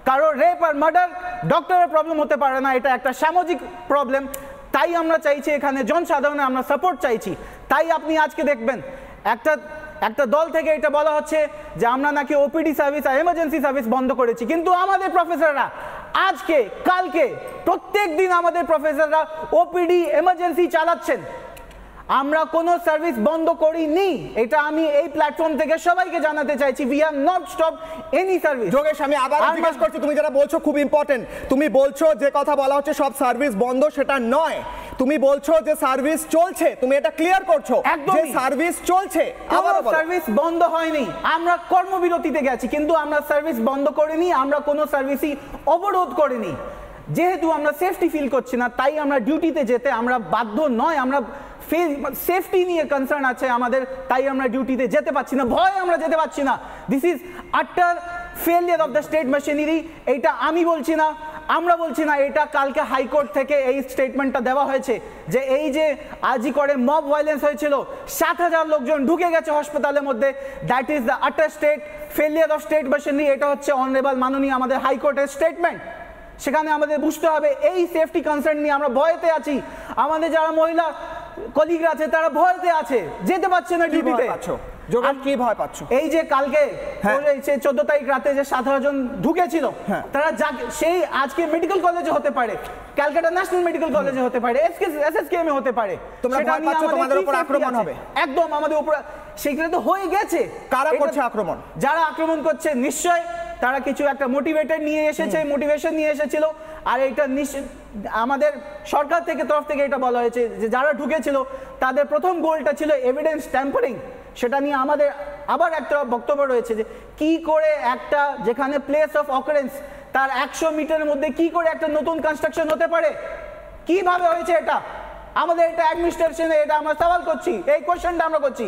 কারো রেপ আর মার্ডার ডক্টরের প্রবলেম হতে পারে না, এটা একটা সামাজিক প্রবলেম। তাই আমরা চাইছি এখানে জনসাধারণের আমরা সাপোর্ট চাইছি। তাই আপনি আজকে দেখবেন একটা দল থেকে এটা বলা হচ্ছে যে আমরা নাকি ওপিডি সার্ভিস আর এমার্জেন্সি সার্ভিস বন্ধ করেছি, কিন্তু আমাদের প্রফেসররা আজকে কালকে প্রত্যেক দিন আমাদের প্রফেসররা ওপিডি এমার্জেন্সি চালাচ্ছেন। আমরা কোনো সার্ভিস বন্ধ করিনি, এটা আমি এই প্ল্যাটফর্ম থেকে সবাইকে জানাতে চাইছি। We have not stop any service. Yogesh, আমি আবার জিজ্ঞেস করছি, তুমি যেটা বলছো খুব ইম্পর্টেন্ট, তুমি বলছো যে কথা বলা হচ্ছে সব সার্ভিস বন্ধ, সেটা নয়, তুমি বলছো যে সার্ভিস চলছে, তুমি এটা ক্লিয়ার করছো যে সার্ভিস চলছে, আবার সার্ভিস বন্ধ হয়নি, আমরা কর্মবিরতিতে গেছি, কিন্তু আমরা সার্ভিস বন্ধ করিনি, আমরা কোনো সার্ভিসই অবরোধ করিনি। যেহেতু আমরা সেফটি ফিল করছি না, তাই আমরা ডিউটিতে যেতে আমরা বাধ্য নয়, আমরা সেফটি নিয়ে কনসার্ন আছে আমাদের, তাই আমরা ডিউটিতে যেতে পারছি না, ভয় আমরা যেতে পারছি না। দিস ইজ আটার failure of the state machinery. এইটা আমি বলছি না, আমরা বলছি না, এটা কালকে হাইকোর্ট থেকে এই স্টেটমেন্টটা দেওয়া হয়েছে যে এই যে আজই করে মব ভায়োলেন্স হয়েছিল, 7,000 লোকজন ঢুকে গেছে হাসপাতালের মধ্যে, দ্যাট ইজ দ্য আটার state failure of state machinery. এটা হচ্ছে অনারেবল মাননীয় আমাদের হাইকোর্টের স্টেটমেন্ট। সেখানে আমাদের বুঝতে হবে এই সেফটি কনসার্ন নিয়ে আমরা ভয়তে আছি, আমাদের যারা মহিলা কলিগরা আছে তারা ভয়তে আছে, যেতে পারছে না ডিউটিতে। কি ভয় পাচ্ছ? এই যে কালকে 14 তারিখ রাতে যে 17 জন ঢুকেছিল, তারা সেই আজকে মেডিকেল কলেজে হতে পারে, ক্যালকাটা ন্যাশনাল মেডিকেল কলেজে হতে পারে, এসএসকেএম এ হতে পারে, সেটা নিয়ে তোমাদের উপর আক্রমণ হবে। একদম আমাদের উপর সেটা তো হয়ে গেছে। কারা করছে আক্রমণ? যারা আক্রমণ করছে নিশ্চয় তারা কিছু একটা মোটিভেশন নিয়ে এসেছিল, আর এটা আমাদের সরকার থেকে তরফ থেকে এটা বলা হয়েছে যে যারা ঢুকেছিল তাদের প্রথম গোলটা ছিল এভিডেন্স ট্যাম্পারিং। সেটা নিয়ে আমাদের আবার একটা বক্তব্য রয়েছে যে কি করে একটা যেখানে প্লেস অফ অকারেন্স তার 100 মিটারের মধ্যে কি করে একটা নতুন কনস্ট্রাকশন হতে পারে, কিভাবে হয়েছে এটা আমাদের এটা অ্যাডমিনিস্ট্রেশনে, এটা আমরা সওয়াল করছি, এই কোশ্চেনটা আমরা করছি।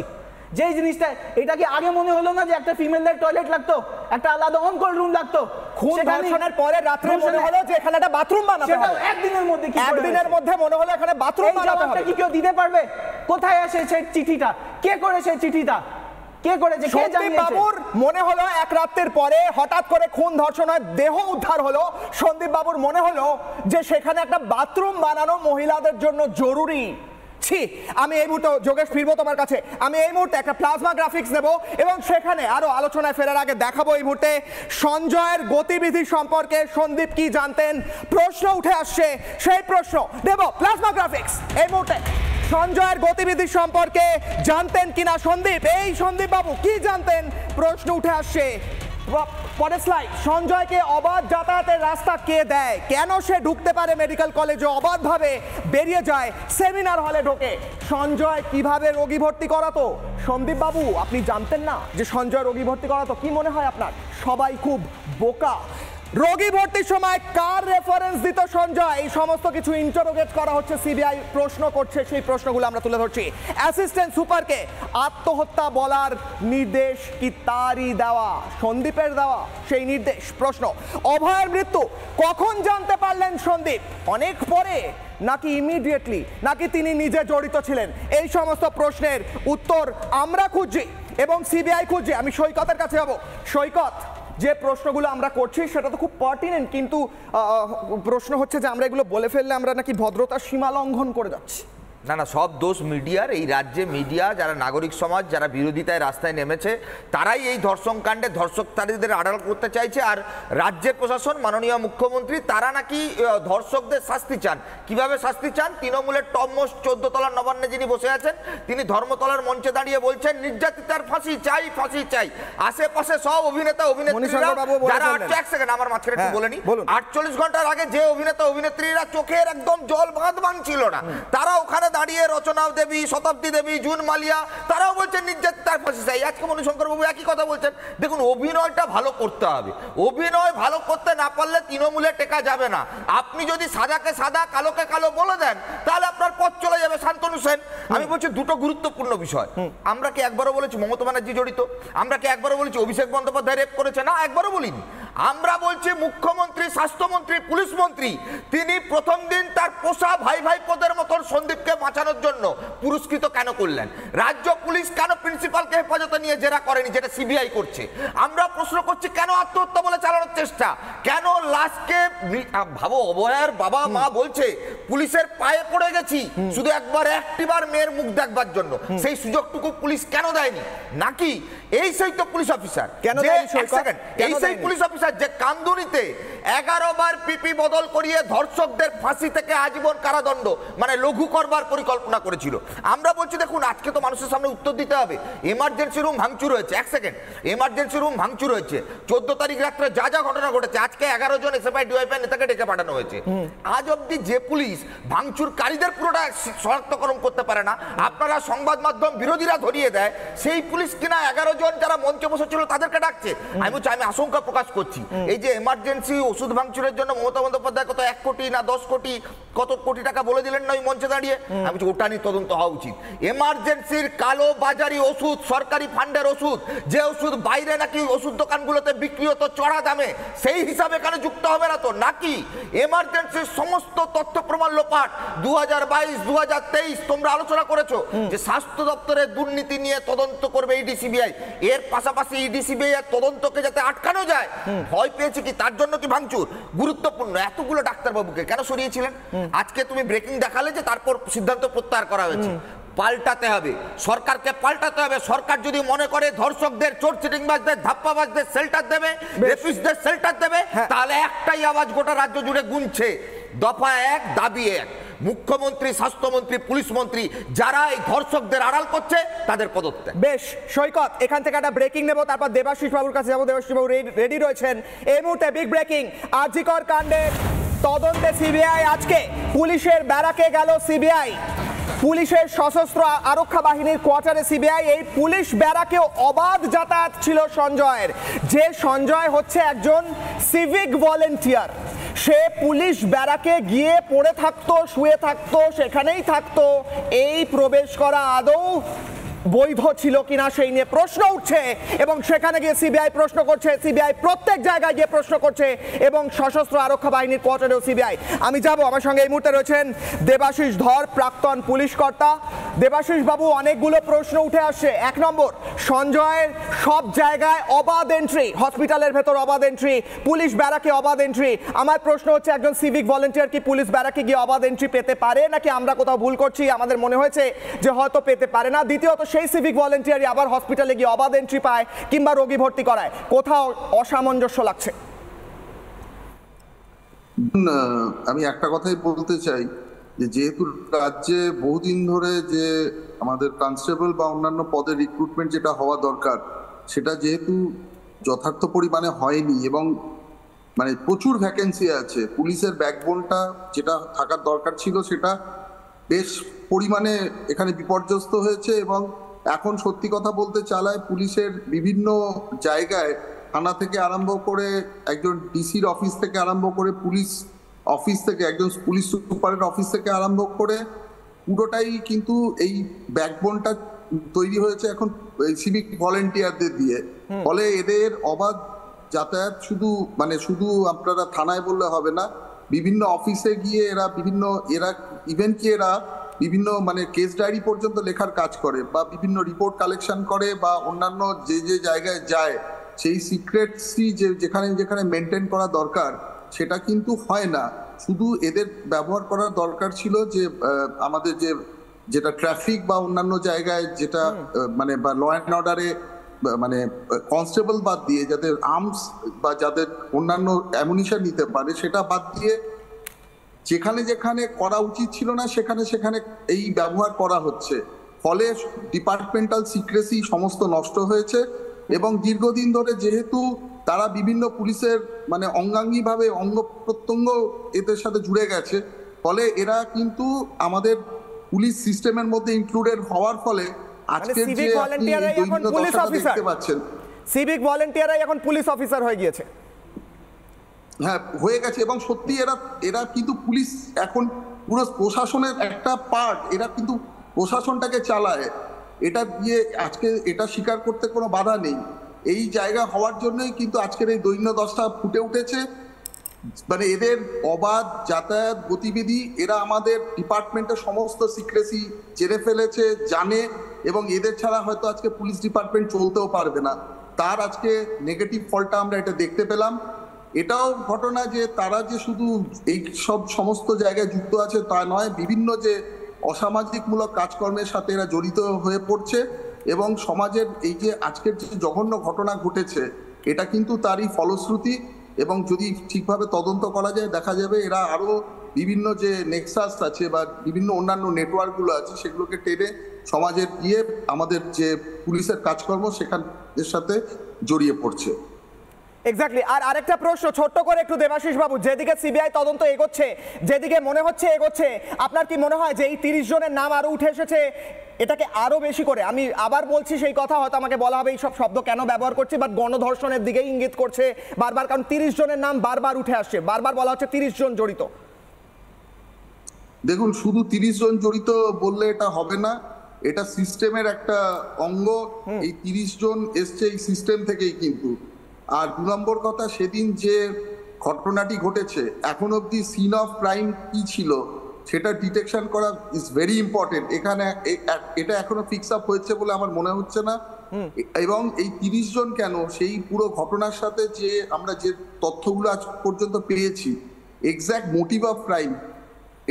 যে জিনিসটা এটা কি আগে মনে হলো না যে একটা ফিমেলদের টয়লেট লাগতো, একটা আলাদা অন কল রুম লাগতো, খুন ধর্ষণের পরে রাতে মনে হলো যে এখানে একটা বাথরুম বানাতে হবে, সেটা একদিনের মধ্যে কি একদিনের মধ্যে মনে হলো এখানে বাথরুম বানাতে হবে। কি কেউ দিতে পারবে? কোথায় আসে সেই চিঠিটা, কে করেছে চিঠিটা, কে করেছে, কে জানিয়েছে? বাবুর মনে হলো এক রাতের পরে হঠাৎ করে খুন ধর্ষণ হয়, দেহ উদ্ধার হলো, সন্দীপ বাবুর মনে হলো যে সেখানে একটা বাথরুম বানানো মহিলাদের জন্য জরুরি। আমি এই মুহূর্তে যোগেশ ফিরবো তোমার কাছে, আমি এই মুহূর্তে একটা প্লাজমা গ্রাফিক্স নেব এবং সেখানে আরো আলোচনায় ফেরার আগে দেখাবো এই মুহূর্তে সঞ্জয়ের গতিবিধি সম্পর্কে সন্দীপ কি জানতেন। প্রশ্ন উঠে আসছে, সেই প্রশ্ন দেব প্লাজমা গ্রাফিক্স। এই মুহূর্তে সঞ্জয়ের গতিবিধি সম্পর্কে জানতেন কিনা সন্দীপ, এই সন্দীপ বাবু কি জানতেন, প্রশ্ন উঠে আসছে। পরের স্লাইড, সঞ্জয়কে অবাধ যাতায়াতের রাস্তা কে দেয়, কেন সে ঢুকতে পারে মেডিকেল কলেজে অবাধভাবে, বেরিয়ে যায় সেমিনার হলে ঢোকে, সঞ্জয় কিভাবে রোগী ভর্তি করাতো? সন্দীপ বাবু আপনি জানতেন না যে সঞ্জয় রোগী ভর্তি করাতো? কি মনে হয় আপনার? সবাই খুব বোকা। রোগী ভর্তির সময় কার রেফারেন্স দিত সঞ্জয়? এই সমস্ত কিছু ইন্টারোগেট করা হচ্ছে, সিবিআই প্রশ্ন করছে, সেই প্রশ্নগুলো আমরা তুলে ধরছি। অ্যাসিস্ট্যান্ট সুপারকে আত্মহত্যা বলার নির্দেশ কি তারই দেওয়া, সন্দীপের দেওয়া সেই নির্দেশ? প্রশ্ন, অভয়ের মৃত্যু কখন জানতে পারলেন সন্দীপ? অনেক পরে নাকি ইমিডিয়েটলি, নাকি তিনি নিজে জড়িত ছিলেন? এই সমস্ত প্রশ্নের উত্তর আমরা খুঁজছি এবং সিবিআই খুঁজছে। আমি সৈকতের কাছে যাব। সৈকত, যে প্রশ্নগুলো আমরা করছি সেটা তো খুব পার্টিনেন্ট, কিন্তু প্রশ্ন হচ্ছে যে আমরা এগুলো বলে ফেললে আমরা নাকি ভদ্রতার সীমা লঙ্ঘন করে যাচ্ছি। না না, সব দোষ মিডিয়ার। এই রাজ্যে মিডিয়া, যারা নাগরিক সমাজ, যারা বিরোধিতায় রাস্তায় নেমেছে, তারাই এই ধর্ষণ কাণ্ডে ধর্ষককারীদের আড়াল করতে চাইছে। আর রাজ্যের প্রশাসন, মাননীয় মুখ্যমন্ত্রী, তারা নাকি ধর্ষকদের শাস্তি চান। কিভাবে শাস্তি চান? তৃণমূলের টপ মোস্ট 14 তলার নবান্নে যিনি বসে আছেন, তিনি ধর্মতলার মঞ্চে দাঁড়িয়ে বলছেন নির্যাতিতার ফাঁসি চাই, ফাঁসি চাই। আশেপাশে সব অভিনেতা অভিনেত্রীরা যারা 1 সেকেন্ড আমার মাঝখানে একটু বলে নি, 48 ঘন্টার আগে যে অভিনেতা অভিনেত্রীরা চোখের একদম জল বাঁধ বাঁধছিল না, তারা ওখানে দাঁড়িয়ে রচনা দেবী, শতাব্দী দেবী, জুন মালিয়া, তারাও বলছেন নির্যাতিতার ফাঁসি চাই। আজকে মণিশঙ্কর বাবু একই কথা বলছেন। দেখুন, অভিনয়টা ভালো করতে হবে। অভিনয় ভালো করতে না পারলে তৃণমূলে টেকা যাবে না। আপনি যদি সাদাকে সাদা, কালোকে কালো বলে দেন, তাহলে আপনার পথ চলে যাবে। শান্তনু সেন, আমি বলছি দুটো গুরুত্বপূর্ণ বিষয়। আমরা কি একবারও বলেছি মমতা ব্যানার্জি জড়িত? আমরা কি একবারও বলেছি অভিষেক বন্দ্যোপাধ্যায় রেপ করেছে? না, একবারও বলিনি। আমরা বলছি মুখ্যমন্ত্রী, স্বাস্থ্যমন্ত্রী, পুলিশ মন্ত্রী, তিনি প্রথম দিন তার পোষা ভাই ভাইপোদের মতন সন্দীপকে বাঁচানোর জন্য পুরস্কৃত কেন করলেন? রাজ্য পুলিশ কেন প্রিন্সিপালকে হেফাজতে নিয়ে জেরা করেনি, যেটা সিবিআই করছে? আমরা প্রশ্ন করছি কেন আত্মহত্যা বলে চালানোর চেষ্টা? কেন লাশকে, ভাবো, অভয়ার বাবা মা বলছে পুলিশের পায়ে পড়ে গেছি শুধু একটিবার মেয়ের মুখ দেখবার জন্য। সেই সুযোগটুকু পুলিশ কেন দেয়নি? নাকি এই সেই তো পুলিশ অফিসার, এই সেই পুলিশ অফিসার যে কান্দুনিতে 11 বার পিপি বদল করিয়ে ধর্ষকদের ফাঁসি থেকে আজীবন কারাদণ্ড মানে লঘু করবার পরিকল্পনা করেছিল। আমরা বলছি দেখুন, আজকে তো মানুষের সামনে উত্তর দিতে হবে। এমার্জেন্সি রুম ভাঙচুর হয়েছে, 1 সেকেন্ড, এমার্জেন্সি রুম ভাঙচুর হয়েছে 14 তারিখ রাত্রে যা যা ঘটনা ঘটেছে। আজকে 11 জন এসএফআই ডিওয়াইফআই নেতাকে ডেকে পাঠানো হয়েছে। আজ অব্দি যে পুলিশ ভাঙচুরকারীদের পুরোটা শনাক্তকরণ করতে পারে না, আপনারা সংবাদ মাধ্যম বিরোধীরা ধরিয়ে দেয়, সেই পুলিশ কিনা 11 জন যারা মঞ্চে বসেছিল তাদেরকে ডাকছে। আমি বলছি, আমি আশঙ্কা প্রকাশ করছি, এই যে এমার্জেন্সি ওষুধ ভাঙচুরের জন্য মমতা বন্দ্যোপাধ্যায় কত 1 কোটি না 10 কোটি কত কোটি টাকা বলে দিলেন না ওই মঞ্চে দাঁড়িয়ে, আমি বলছি ওটা নিয়ে তদন্ত হওয়া উচিত। এমার্জেন্সির কালো বাজারি ওষুধ, সরকারি ফান্ডের ওষুধ, যে ওষুধ বাইরে নাকি ওষুধ দোকানগুলোতে বিক্রি হতো চড়া দামে, সেই হিসাবে এখানে যুক্ত হবে না তো? নাকি এমার্জেন্সির সমস্ত তথ্য প্রমাণ লোপাট 2022 2023 তোমরা আলোচনা করেছো যে স্বাস্থ্য দপ্তরের দুর্নীতি নিয়ে তদন্ত করবে ইডি সিবিআই, এর পাশাপাশি ইডি সিবিআই এর তদন্তকে যাতে আটকানো যায় ভয় পেয়েছে কি? তার জন্য কি ভাঙচুর? গুরুত্বপূর্ণ, এতগুলো ডাক্তারবাবুকে কেন সরিয়েছিলেন? আজকে তুমি ব্রেকিং দেখালে যে তারপর সিদ্ধান্ত প্রত্যাহার করা হয়েছে। পাল্টাতে হবে, সরকারকে পাল্টাতে হবে। সরকার যদি মনে করে ধর্ষকদের, চোর চিটিংবাজদের, ধাপ্পাবাজদের শেল্টার দেবে, রেপিস্টদের শেল্টার দেবে, তাহলে একটাই আওয়াজ গোটা রাজ্য জুড়ে গুনছে, দফা 1 দাবি 1। মুখ্যমন্ত্রী, স্বাস্থ্যমন্ত্রী, পুলিশ মন্ত্রী যারা এই ধর্ষকদের আড়াল করছে তাদের পদত্যাগ। বেশ, সৈকত, এখান থেকে একটা ব্রেকিং নেব, তারপর দেবাশিস বাবুর কাছে যাবো। দেবাশিস বাবু রেডি রয়েছেন। এই মুহূর্তে বিগ ব্রেকিং, আরজিকর কাণ্ডের তদন্তে সিবিআই। আজকে পুলিশের ব্যারাকে গেল সিবিআই, পুলিশের সশস্ত্র আরক্ষা বাহিনীর কোয়ার্টারে সিবিআই। এই পুলিশ ব্যারাকেও অবাধ যাতায়াত ছিল সঞ্জয়ের, যে সঞ্জয় হচ্ছে একজন সিভিক ভলেন্টিয়ার। সে পুলিশ ব্যারাকে গিয়ে পড়ে থাকতো, শুয়ে থাকতো, সেখানেই থাকতো। এই প্রবেশ করা আদৌ বৈধ ছিল কিনা সেই নিয়ে প্রশ্ন উঠছে, এবং সেখানে গিয়ে সিবিআই প্রশ্ন করছে। সিবিআই প্রত্যেক জায়গায় গিয়ে প্রশ্ন করছে, এবং সশস্ত্র আরক্ষা বাহিনীর কোয়ার্টারেও সিবিআই। আমি যাব, আমার সঙ্গে এই মুহূর্তে রয়েছেন দেবাশিস ধর, প্রাক্তন পুলিশ কর্তা। দেবাশিস বাবু, অনেকগুলো প্রশ্ন উঠে আসছে। 1 নম্বর, সঞ্জয়ের সব জায়গায় অবাধ এন্ট্রি, হসপিটালের ভেতর অবাধ এন্ট্রি, পুলিশ ব্যারাকে অবাধ এন্ট্রি। আমার প্রশ্ন হচ্ছে, একজন সিভিক ভলেন্টিয়ার কি পুলিশ ব্যারাকে গিয়ে অবাধ এন্ট্রি পেতে পারে, নাকি আমরা কোথাও ভুল করছি? আমাদের মনে হয়েছে যে হয়তো পেতে পারে না। দ্বিতীয়ত, সেই সিভিক ভলেন্টিয়ারই আবার হসপিটালে গিয়ে অবাধ এন্ট্রি পায় কিংবা রোগী ভর্তি করায়, কোথাও অসামঞ্জস্য লাগছে। আমি একটা কথাই বলতে চাই যে যেহেতু রাজ্যে বহুদিন ধরে যে আমাদের কনস্টেবল বা অন্যান্য পদের রিক্রুটমেন্ট যেটা হওয়া দরকার, সেটা যেহেতু যথার্থ পরিমাণে হয়নি এবং মানে প্রচুর ভ্যাকেন্সি আছে, পুলিশের ব্যাকবোনটা যেটা থাকার দরকার ছিল সেটা বেশ পরিমাণে এখানে বিপর্যস্ত হয়েছে। এবং এখন সত্যি কথা বলতে চালায় পুলিশের বিভিন্ন জায়গায়, থানা থেকে আরম্ভ করে একজন ডিসির অফিস থেকে আরম্ভ করে পুলিশ অফিস থেকে একজন পুলিশ সুপারের অফিস থেকে আরম্ভ করে পুরোটাই কিন্তু এই ব্যাকবোনটা তৈরি হয়েছে এখন সিভিক ভলেন্টিয়ারদের দিয়ে। ফলে এদের অবাধ যাতায়াত শুধু আপনারা থানায় বললে হবে না, বিভিন্ন অফিসে গিয়ে এরা বিভিন্ন কেস ডায়েরি পর্যন্ত লেখার কাজ করে বা বিভিন্ন রিপোর্ট কালেকশন করে বা অন্যান্য যে জায়গায় যায় সেই সিক্রেটসি যেখানে যেখানে মেনটেন করা দরকার সেটা কিন্তু হয় না। শুধু এদের ব্যবহার করার দরকার ছিল যে আমাদের যে যেটা ট্রাফিক বা অন্যান্য জায়গায় যেটা মানে বা ল অ্যান্ড অর্ডারে মানে কনস্টেবল বাদ দিয়ে যাদের আর্মস বা যাদের অন্যান্য অ্যামুনিশন নিতে পারে সেটা বাদ দিয়ে যেখানে যেখানে করা উচিত ছিল না সেখানে সেখানে এই ব্যবহার করা হচ্ছে, ফলে ডিপার্টমেন্টাল সিক্রেসি সমস্ত নষ্ট হয়েছে। এবং দীর্ঘদিন ধরে যেহেতু তারা বিভিন্ন পুলিশের মানে অঙ্গাঙ্গিভাবে অঙ্গ প্রত্যঙ্গ এদের সাথে জুড়ে গেছে, ফলে এরা কিন্তু আমাদের পুলিশ সিস্টেমের মধ্যে ইনক্লুডেড হওয়ার ফলে আজকের যে আপনি দৈন্য দশাটা দেখতে পাচ্ছেন, সিভিক ভলান্টিয়াররাই এখন পুলিশ অফিসার হয়ে গিয়েছে। হ্যাঁ, হয়ে গেছে। এবং সত্যি এরা কিন্তু পুলিশ এখন পুরো প্রশাসনের একটা পার্ট, এরা কিন্তু প্রশাসনটাকে চালায়। এটা দিয়ে আজকে এটা স্বীকার করতে কোনো বাধা নেই। এই জায়গা হওয়ার জন্যই কিন্তু আজকের এই দৈন্য দশা ফুটে উঠেছে। মানে এদের অবাধ যাতায়াত গতিবিধি, এরা আমাদের ডিপার্টমেন্টের সমস্ত সিক্রেসি জেনে ফেলেছে, জানে, এবং এদের ছাড়া হয়তো আজকে পুলিশ ডিপার্টমেন্ট চলতেও পারবে না। তার আজকে নেগেটিভ ফলটা আমরা এটা দেখতে পেলাম। এটাও ঘটনা যে তারা যে শুধু এই সব সমস্ত জায়গায় যুক্ত আছে তা নয়, বিভিন্ন যে অসামাজিকমূলক কাজকর্মের সাথে এরা জড়িত হয়ে পড়ছে। এবং সমাজের এই যে আজকের যে জঘন্য ঘটনা ঘটেছে এটা কিন্তু তারই ফলশ্রুতি। এবং যদি ঠিকভাবে তদন্ত করা যায় দেখা যাবে এরা আরও বিভিন্ন যে নেক্সাস আছে বা বিভিন্ন অন্যান্য নেটওয়ার্কগুলো আছে সেগুলোকে টেনে সমাজের গিয়ে আমাদের যে পুলিশের কাজকর্ম সেখানের সাথে জড়িয়ে পড়ছে। এক্স্যাক্টলি। আর আরেকটা প্রশ্ন ছোট্ট করে একটু দেবাশিস বাবু, যেদিকে সিবিআই তদন্ত এগোচ্ছে, যেদিকে মনে হচ্ছে এগোচ্ছে, আপনার কি মনে হয় যে এই 30 জনের নাম আরো উঠে এসেছে এটাকে আরো বেশি করে, আমি আবার বলছি সেই কথা, হয়তো আমাকে বলা হবে এইসব শব্দ কেন ব্যবহার করছি, বাট গণধর্ষণের দিকে ইঙ্গিত করছে বারবার, কারণ 30 জনের নাম বারবার উঠে আসছে, বারবার বলা হচ্ছে 30 জন জড়িত। দেখুন, শুধু 30 জন জড়িত বললে এটা হবে না, এটা সিস্টেমের একটা অঙ্গ। এই 30 জন এসছে এই সিস্টেম থেকেই কিন্তু। আর 2 নম্বর কথা, সেদিন যে ঘটনাটি ঘটেছে এখন অবধি সিন অফ ক্রাইম কি ছিল সেটা ডিটেকশন করা ইজ ভেরি ইম্পর্টেন্ট। এখানে এটা এখনো ফিক্স আপ হয়েছে বলে আমার মনে হচ্ছে না। এবং এই 30 জন কেন, সেই পুরো ঘটনার সাথে যে আমরা যে তথ্যগুলো আজ পর্যন্ত পেয়েছি, এক্স্যাক্ট মোটিভ অফ ক্রাইম,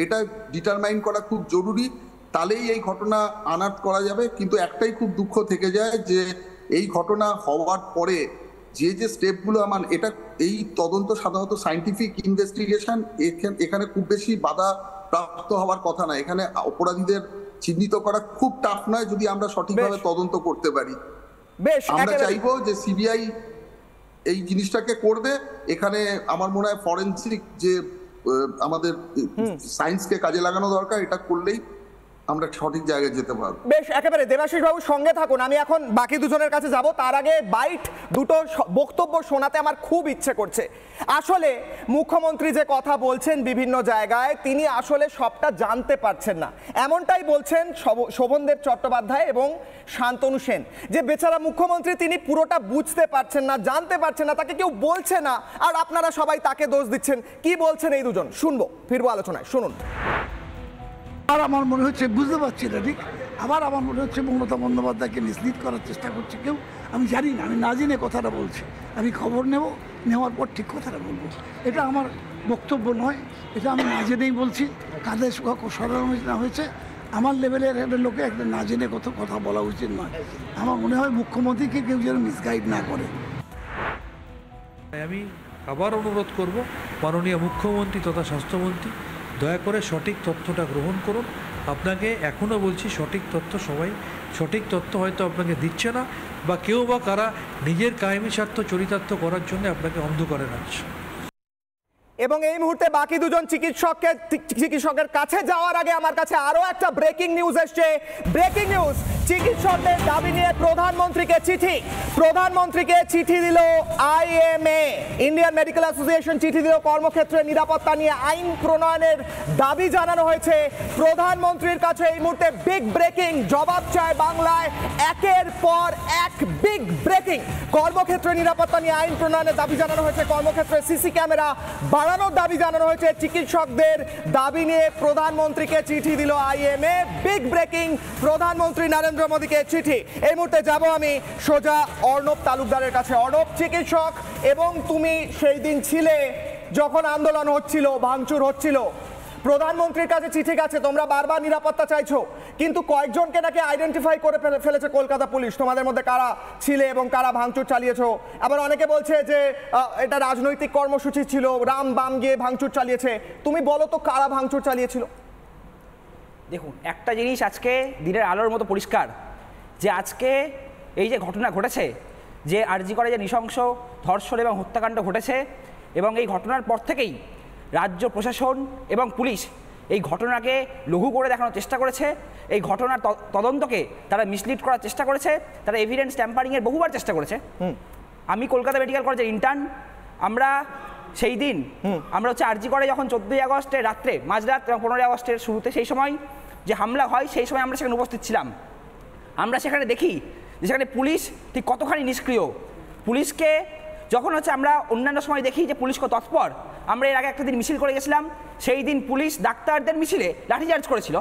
এটা ডিটারমাইন করা খুব জরুরি, তাহলেই এই ঘটনা আনাট করা যাবে। কিন্তু একটাই খুব দুঃখ থেকে যায় যে এই ঘটনা হওয়ার পরে যে যে স্টেপগুলো এটা এই তদন্ত সাধারণত সায়েন্টিফিক ইনভেস্টিগেশন, এখানে খুব বেশি বাধা প্রাপ্ত হওয়ার কথা না। এখানে অপরাধীদের চিহ্নিত করা খুব টাফ নয় যদি আমরা সঠিকভাবে তদন্ত করতে পারি। আমরা চাইবো যে সিবিআই এই জিনিসটাকে করবে। এখানে আমার মনে হয় ফরেনসিক যে আমাদের সায়েন্সকে কাজে লাগানো দরকার, এটা করলেই আমরা সঠিক জায়গায় যেতে পারবো। বেশ, একেবারে দেবাশিস বাবু সঙ্গে থাকুন, আমি এখন বাকি দুজনের কাছে যাব। তার আগে বাইট দুটো বক্তব্য শোনাতে আমার খুব ইচ্ছে করছে। আসলে মুখ্যমন্ত্রী যে কথা বলছেন বিভিন্ন জায়গায়, তিনি আসলে সবটা জানতে পারছেন না, এমনটাই বলছেন শোভনদেব চট্টোপাধ্যায় এবং শান্তনু সেন, যে বেচারা মুখ্যমন্ত্রী তিনি পুরোটা বুঝতে পারছেন না, জানতে পারছেন না, তাকে কেউ বলছে না, আর আপনারা সবাই তাকে দোষ দিচ্ছেন। কি বলছেন এই দুজন, শুনবো, ফিরবো আলোচনায়, শুনুন। আর আমার মনে হচ্ছে, বুঝতে পারছি না ঠিক, আবার আমার মনে হচ্ছে মমতা বন্দ্যোপাধ্যায়কে মিসলিড করার চেষ্টা করছে কেউ। আমি জানি না, আমি না জেনে কথাটা বলছি। আমি খবর নেওয়ার পর ঠিক কথাটা বলবো। এটা আমার বক্তব্য নয়, এটা আমি না জেনেই বলছি। কাদের সরানো হয়েছে, আমার লেভেলের একটা লোকে একটা না জেনে কথা বলা উচিত নয়। আমার মনে হয় মুখ্যমন্ত্রীকে কেউ যেন মিসগাইড না করে। আমি আবার অনুরোধ করব মাননীয় মুখ্যমন্ত্রী তথা স্বাস্থ্যমন্ত্রী, দয়া করে সঠিক তথ্যটা গ্রহণ করুন। আপনাকে এখনও বলছি, সঠিক তথ্য সবাই সঠিক তথ্য হয়তো আপনাকে দিচ্ছে না, বা কেউ বা কারা নিজের কায়েমি স্বার্থ চরিতার্থ করার জন্য আপনাকে অন্ধকারে রাখছে। এবং এই মুহূর্তে বাকি দুজন চিকিৎসকের কাছে যাওয়ার আগে আমার কাছে আরো একটা ব্রেকিং নিউজ এসছে। ব্রেকিং নিউজ, চিকিৎসকদের দাবি নিয়ে প্রধানমন্ত্রীকে চিঠি দিল আইএমএ, ইন্ডিয়ান মেডিকেল অ্যাসোসিয়েশন চিঠি দিল। কর্মক্ষেত্রে নিরাপত্তা নিয়ে আইন প্রণয়নের দাবি জানানো হয়েছে প্রধানমন্ত্রীর কাছে। এই মুহূর্তে বিগ ব্রেকিং, জবাব চায় বাংলায়, একের পর এক বিগ ব্রেকিং। কর্মক্ষেত্রে নিরাপত্তা নিয়ে আইন প্রণয়নের দাবি জানানো হয়েছে, কর্মক্ষেত্রে সিসি ক্যামেরা বাড়ানোর দাবি জানানো হয়েছে। চিকিৎসকদের দাবি নিয়ে প্রধানমন্ত্রীকে চিঠি দিল আইএমএ। বিগ ব্রেকিং, প্রধানমন্ত্রী নরেন্দ্র মোদীকে চিঠি। এই মুহূর্তে যাব আমি সোজা অর্ণব তালুকদারের কাছে। অর্ণব, চিকিৎসক, এবং তুমি সেই দিন ছিলে যখন আন্দোলন হচ্ছিল, ভাঙচুর হচ্ছিল, প্রধানমন্ত্রীর কাছে চিঠি গেছে, তোমরা বারবার নিরাপত্তা চাইছো, কিন্তু কয়েকজনকে নাকি আইডেন্টিফাই করে ফেলেছে কলকাতা পুলিশ, তোমাদের মধ্যে কারা ছিলে এবং কারা ভাঙচুর চালিয়েছো। আবার অনেকে বলছে যে এটা রাজনৈতিক কর্মসূচি ছিল, রাম বাম গিয়ে ভাঙচুর চালিয়েছে। তুমি বলো তো কারা ভাঙচুর চালিয়েছিল? দেখুন, একটা জিনিস আজকে দিনের আলোর মতো পরিষ্কার, যে আজকে এই যে ঘটনা ঘটেছে, যে আরজি করে যে নৃশংস ধর্ষণ এবং হত্যাকাণ্ড ঘটেছে, এবং এই ঘটনার পর থেকেই রাজ্য প্রশাসন এবং পুলিশ এই ঘটনাকে লঘু করে দেখানোর চেষ্টা করেছে, এই ঘটনার তদন্তকে তারা মিসলিড করার চেষ্টা করেছে, তারা এভিডেন্স ট্যাম্পারিংয়ের বহুবার চেষ্টা করেছে। আমি কলকাতা মেডিকেল কলেজের ইন্টার্ন, আমরা সেই দিন আমরা হচ্ছে আরজি করে যখন 14ই আগস্টের রাত্রে মাঝরাত এবং 15ই আগস্টের শুরুতে সেই সময় যে হামলা হয়, সেই সময় আমরা সেখানে উপস্থিত ছিলাম। আমরা সেখানে দেখি যে সেখানে পুলিশ ঠিক কতখানি নিষ্ক্রিয়। পুলিশকে যখন হচ্ছে আমরা অন্যান্য সময় দেখি যে পুলিশ কত তৎপর, আমরা এর আগে একটা দিন মিছিল করে গেছিলাম, সেই দিন পুলিশ ডাক্তারদের মিছিলে লাঠিচার্জ করেছিল।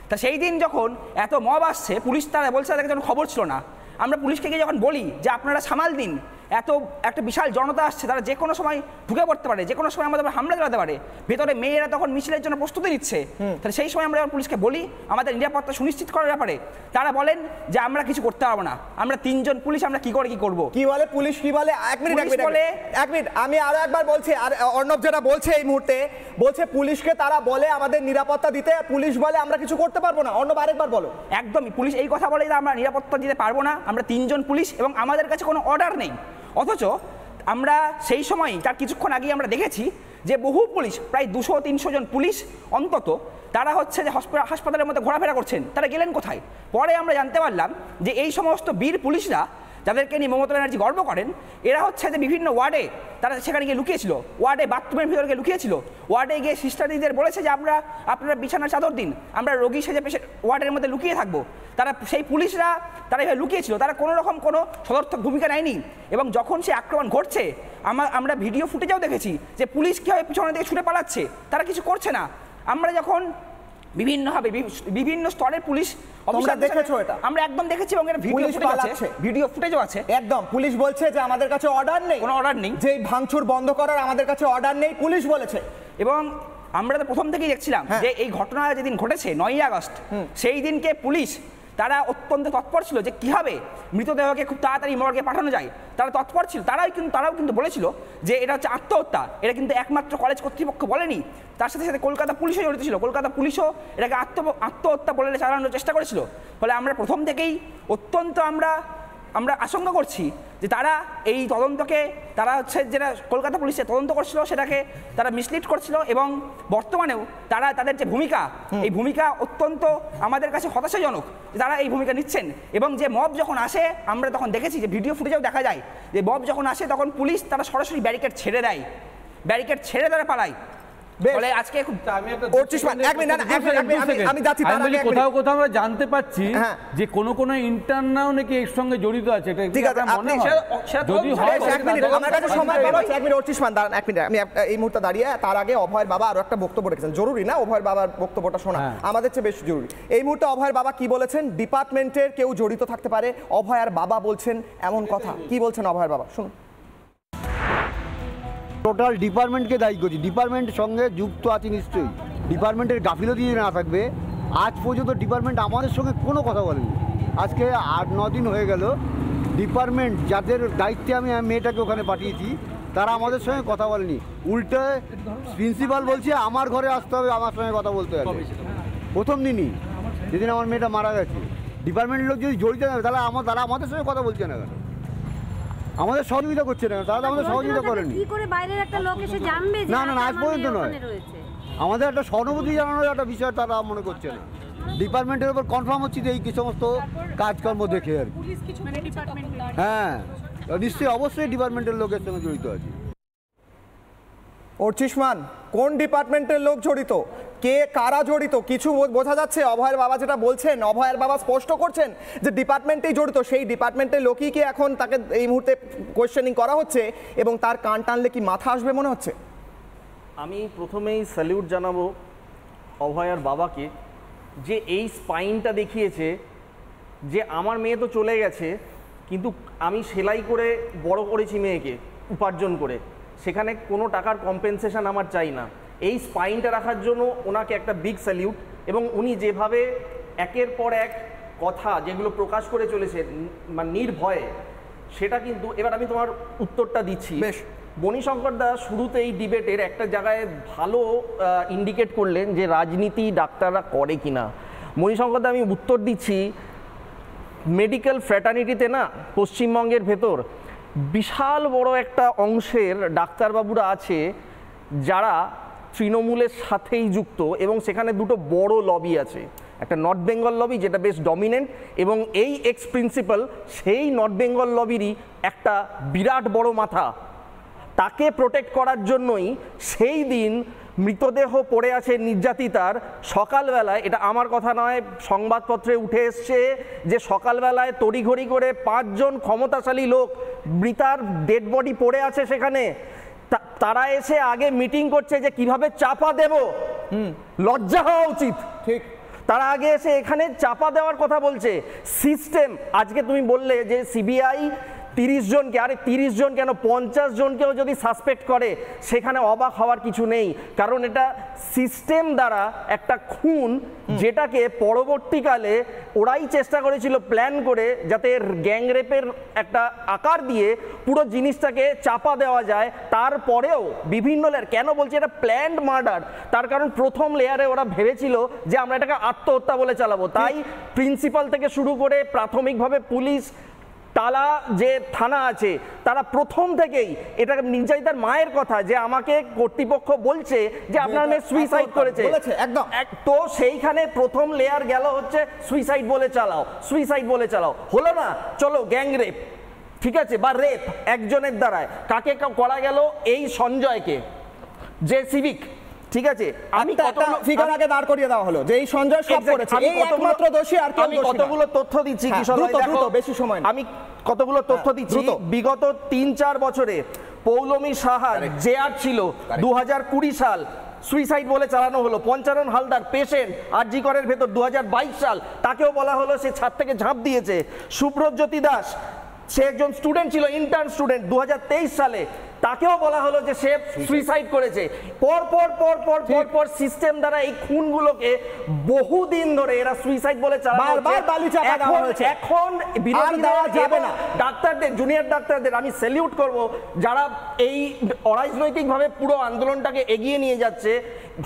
তা সেই দিন যখন এত মব আসছে, পুলিশ তারা বলছে তাদের যখন খবর ছিল না, আমরা পুলিশকে গিয়ে যখন বলি যে আপনারা সামাল দিন, এত একটা বিশাল জনতা আসছে, তারা যে কোনো সময় ঢুকে পড়তে পারে, যে কোনো সময় আমাদের হামলা চালাতে পারে, ভেতরে মেয়েরা তখন মিছিলের জন্য প্রস্তুতি নিচ্ছে। তাহলে সেই সময় আমরা পুলিশকে বলি আমাদের নিরাপত্তা সুনিশ্চিত করার ব্যাপারে, তারা বলেন যে আমরা কিছু করতে পারবো না, আমরা 3 জন পুলিশ আমরা কি করে কি করবো। কি বলে পুলিশ? কি বলে? এক মিনিট আমি আরো একবার বলছি, আর অর্ণব যেটা বলছে এই মুহূর্তে, বলছে পুলিশকে তারা বলে আমাদের নিরাপত্তা দিতে, পুলিশ বলে আমরা কিছু করতে পারবো না। অর্ণব আরেকবার বলো। একদমই, পুলিশ এই কথা বলে যে আমরা নিরাপত্তা দিতে পারবো না, আমরা 3 জন পুলিশ এবং আমাদের কাছে কোনো অর্ডার নেই। অথচ আমরা সেই সময় তার কিছুক্ষণ আগে আমরা দেখেছি যে বহু পুলিশ, প্রায় 200-300 জন পুলিশ অন্তত, তারা হচ্ছে যে হাসপাতালের মধ্যে ঘোরাফেরা করছেন, তারা গেলেন কোথায়? পরে আমরা জানতে পারলাম যে এই সমস্ত বীর পুলিশরা, যাদেরকে নিয়ে মমতা ব্যানার্জি গর্ব করেন, এরা হচ্ছে যে বিভিন্ন ওয়ার্ডে তারা সেখানে গিয়ে লুকিয়েছিল, ওয়ার্ডে বাথরুমের ভিতরে গিয়ে লুকিয়েছিল, ওয়ার্ডে গিয়ে সিস্টারদের বলেছে যে আপনারা বিছানার চাদর দিন, আমরা রোগী সেজে ওয়ার্ডের মধ্যে লুকিয়ে থাকবো। তারা সেই পুলিশরা তারা এভাবে লুকিয়েছিল, তারা কোনো রকম কোনো সদর্থক ভূমিকা নেয়নি। এবং যখন সে আক্রমণ ঘটছে, আমরা ভিডিও ফুটেজেও দেখেছি যে পুলিশ কীভাবে পিছনের দিকে ছুটে পালাচ্ছে, তারা কিছু করছে না। আমরা যখন বিভিন্নভাবে বিভিন্ন স্তরের পুলিশ দেখেছো, এটা আমরা একদম দেখেছি এবং এর ভিডিও ফুটেজও আছে। একদম পুলিশ বলছে যে আমাদের কাছে অর্ডার নেই, কোনো অর্ডার নেই, যে ভাঙচুর বন্ধ করার আমাদের কাছে অর্ডার নেই, পুলিশ বলেছে। এবং আমরা তো প্রথম থেকেই দেখছিলাম যে এই ঘটনা যেদিন ঘটেছে 9ই আগস্ট, সেই দিনকে পুলিশ তারা অত্যন্ত তৎপর ছিল যে কীভাবে মৃতদেহকে খুব তাড়াতাড়ি মর্গে পাঠানো যায়, তারা তৎপর ছিল। তারাও কিন্তু বলেছিল যে এটা হচ্ছে আত্মহত্যা, এটা কিন্তু একমাত্র কলেজ কর্তৃপক্ষ বলেনি, তার সাথে সাথে কলকাতা পুলিশও জড়িত ছিল, কলকাতা পুলিশও এটাকে আত্মহত্যা বলে চালানোর চেষ্টা করেছিল। ফলে আমরা প্রথম থেকেই অত্যন্ত আমরা আশঙ্কা করছি যে তারা এই তদন্তকে, তারা হচ্ছে যেটা কলকাতা পুলিশে তদন্ত করছিল সেটাকে তারা মিসলিড করছিল, এবং বর্তমানেও তারা তাদের যে ভূমিকা, এই ভূমিকা অত্যন্ত আমাদের কাছে হতাশাজনক যে তারা এই ভূমিকা নিচ্ছেন। এবং যে মব যখন আসে, আমরা তখন দেখেছি যে ভিডিও ফুটেজেও দেখা যায় যে মব যখন আসে তখন পুলিশ তারা সরাসরি ব্যারিকেড ছেড়ে দেয়, ব্যারিকেড ছেড়ে তারা পালায়। আজকে কোথাও কোথাও আমরা জানতে পাচ্ছি যে কোনো কোনো ইন্টার্নাও নাকি এর সঙ্গে জড়িত আছে। আমি এই মুহূর্তে দাঁড়িয়ে, তার আগে অভয়ের বাবা আরো একটা বক্তব্য রেখেছেন, জরুরি না অভয়ের বাবার বক্তব্যটা শোনা আমাদের চেয়ে বেশি জরুরি। এই মুহূর্তে অভয়ের বাবা কি বলেছেন? ডিপার্টমেন্টের কেউ জড়িত থাকতে পারে, অভয়ের বাবা বলছেন এমন কথা। কি বলছেন অভয়ের বাবা, শুনুন। টোটাল ডিপার্টমেন্টকে দায়ী করছি, ডিপার্টমেন্টের সঙ্গে যুক্ত আছে নিশ্চয়ই। ডিপার্টমেন্টের গাফিলতি না থাকবে, আজ পর্যন্ত ডিপার্টমেন্ট আমাদের সঙ্গে কোনো কথা বলেনি। আজকে 8-9 দিন হয়ে গেল, ডিপার্টমেন্ট যাদের দায়িত্বে আমি মেয়েটাকে ওখানে পাঠিয়েছি, তারা আমাদের সঙ্গে কথা বলেনি। উল্টে প্রিন্সিপাল বলছে আমার ঘরে আসতে হবে, আমার সঙ্গে কথা বলতে হবে। প্রথম দিনই যেদিন আমার মেয়েটা মারা গেছে, ডিপার্টমেন্টের লোক যদি জড়িত না তাহলে তারা আমাদের সঙ্গে কথা বলছে না কেন, আমাদের সহযোগিতা করছে না, তারা আমাদের সহযোগিতা করেনি। না না, আজ পর্যন্ত নয়। আমাদের একটা সহানুভূতি জানানোর একটা বিষয় তারা মনে করছে না। ডিপার্টমেন্টের উপর কনফার্ম হচ্ছে যে এই সমস্ত কাজকর্ম দেখে আর কি। হ্যাঁ, নিশ্চয়ই অবশ্যই ডিপার্টমেন্টের লোকের সঙ্গে জড়িত আছে। অর্চিষ্মান, কোন ডিপার্টমেন্টের লোক জড়িত, কে কারা জড়িত কিছু বোঝা যাচ্ছে? অভয়ের বাবা যেটা বলছেন, অভয়ের বাবা স্পষ্ট করছেন যে ডিপার্টমেন্টেই জড়িত, সেই ডিপার্টমেন্টের লোকই কি এখন তাকে এই মুহূর্তে কোয়েশ্চেনিং করা হচ্ছে এবং তার কান টানলে কি মাথা আসবে মনে হচ্ছে? আমি প্রথমেই স্যালিউট জানাবো অভয়ের বাবাকে, যে এই স্পাইনটা দেখিয়েছে যে আমার মেয়ে তো চলে গেছে, কিন্তু আমি সেলাই করে বড় করেছি মেয়েকে উপার্জন করে, সেখানে কোনো টাকার কম্পেনসেশন আমার চাই না। এই স্পাইনটা রাখার জন্য ওনাকে একটা বিগ স্যালিউট। এবং উনি যেভাবে একের পর এক কথা যেগুলো প্রকাশ করে চলেছে মানে নির্ভয়ে, সেটা কিন্তু এবার আমি তোমার উত্তরটা দিচ্ছি। বেশ, মণিশঙ্কর দা শুরুতে এই ডিবেটের একটা জায়গায় ভালো ইন্ডিকেট করলেন যে রাজনীতি ডাক্তাররা করে কিনা। মণিশঙ্কর দা আমি উত্তর দিচ্ছি, মেডিকেল ফ্র্যাটার্নিটিতে না পশ্চিমবঙ্গের ভেতর বিশাল বড় একটা অংশের ডাক্তারবাবুরা আছে যারা তৃণমূলের সাথেই যুক্ত, এবং সেখানে দুটো বড় লবি আছে, একটা নর্থ বেঙ্গল লবি যেটা বেশ ডমিনেন্ট, এবং এই এক্স প্রিন্সিপাল সেই নর্থ বেঙ্গল লবিরই একটা বিরাট বড় মাথা। তাকে প্রোটেক্ট করার জন্যই সেই দিন মৃতদেহ পড়ে আছে নির্যাতিতার, সকালবেলায়, এটা আমার কথা নয়, সংবাদপত্রে উঠে এসছে যে সকালবেলায় তড়িঘড়ি করে 5 জন ক্ষমতাশালী লোক মৃতার ডেড বডি পড়ে আছে সেখানে, তারা এসে আগে মিটিং করছে যে কিভাবে চাপা দেব। লজ্জা হওয়া উচিত। ঠিক, তারা আগে এসে এখানে চাপা দেওয়ার কথা বলছে। সিস্টেম, আজকে তুমি বললে যে সিবিআই 30 জনকে, আরে 30 জন কেন, 50 জনকেও যদি সাসপেক্ট করে সেখানে অবাক হওয়ার কিছু নেই, কারণ এটা সিস্টেম দ্বারা একটা খুন, যেটাকে পরবর্তীকালে ওরাই চেষ্টা করেছিল প্ল্যান করে যাতে গ্যাংরেপের একটা আকার দিয়ে পুরো জিনিসটাকে চাপা দেওয়া যায়। তারপরেও বিভিন্ন লেয়ার, কেন বলছি এটা প্ল্যান্ড মার্ডার, তার কারণ প্রথম লেয়ারে ওরা ভেবেছিল যে আমরা এটাকে আত্মহত্যা বলে চালাবো, তাই প্রিন্সিপাল থেকে শুরু করে প্রাথমিকভাবে পুলিশ, টালা যে থানা আছে, তারা প্রথম থেকেই এটা নির্যাতিতার মায়ের কথা যে আমাকে কর্তৃপক্ষ বলছে যে আপনার মেয়ে সুইসাইড করেছে, একদম, তো সেইখানে প্রথম লেয়ার গেল হচ্ছে সুইসাইড বলে চালাও, সুইসাইড বলে চালাও, হলো না, চলো গ্যাং রেপ, ঠিক আছে, বা রেপ একজনের দ্বারায়, কাকে করা গেল, এই সঞ্জয়কে, যে সিভিক, ঠিক আছে, আমি ফিগার আগে দাঁড় করিয়ে দেওয়া হলো যে এই সঞ্জয় সব করেছে, এই একমাত্র দোষী, আর কেউ দোষী না। কতগুলো তথ্য দিচ্ছি কিশোর ভাই, দ্রুত বেশি সময় না, আমি কতগুলো তথ্য দিচ্ছি। বিগত 3-4 বছরে পৌলমী সাহার জেআর ছিল 2020 সাল, সুইসাইড বলে চালানো হলো। পঞ্চানন হালদার পেশেন্ট আরজি করের ভেতর 2022 সাল, তাকেও বলা হলো সে ছাদ থেকে ঝাঁপ দিয়েছে। সুব্রজ্যোতি দাস, সে একজন স্টুডেন্ট ছিল, ইন্টার্ন স্টুডেন্ট, 2023 সালে তাকেও বলা হলো যে সে সুইসাইড করেছে। পর পর পর পর পর পর সিস্টেম দ্বারা এই খুনগুলোকে বহুদিন ধরে এরা সুইসাইড বলে এখন ডাক্তারদের, জুনিয়র ডাক্তারদের আমি স্যালিউট করব যারা এই অরাজনৈতিকভাবে পুরো আন্দোলনটাকে এগিয়ে নিয়ে যাচ্ছে,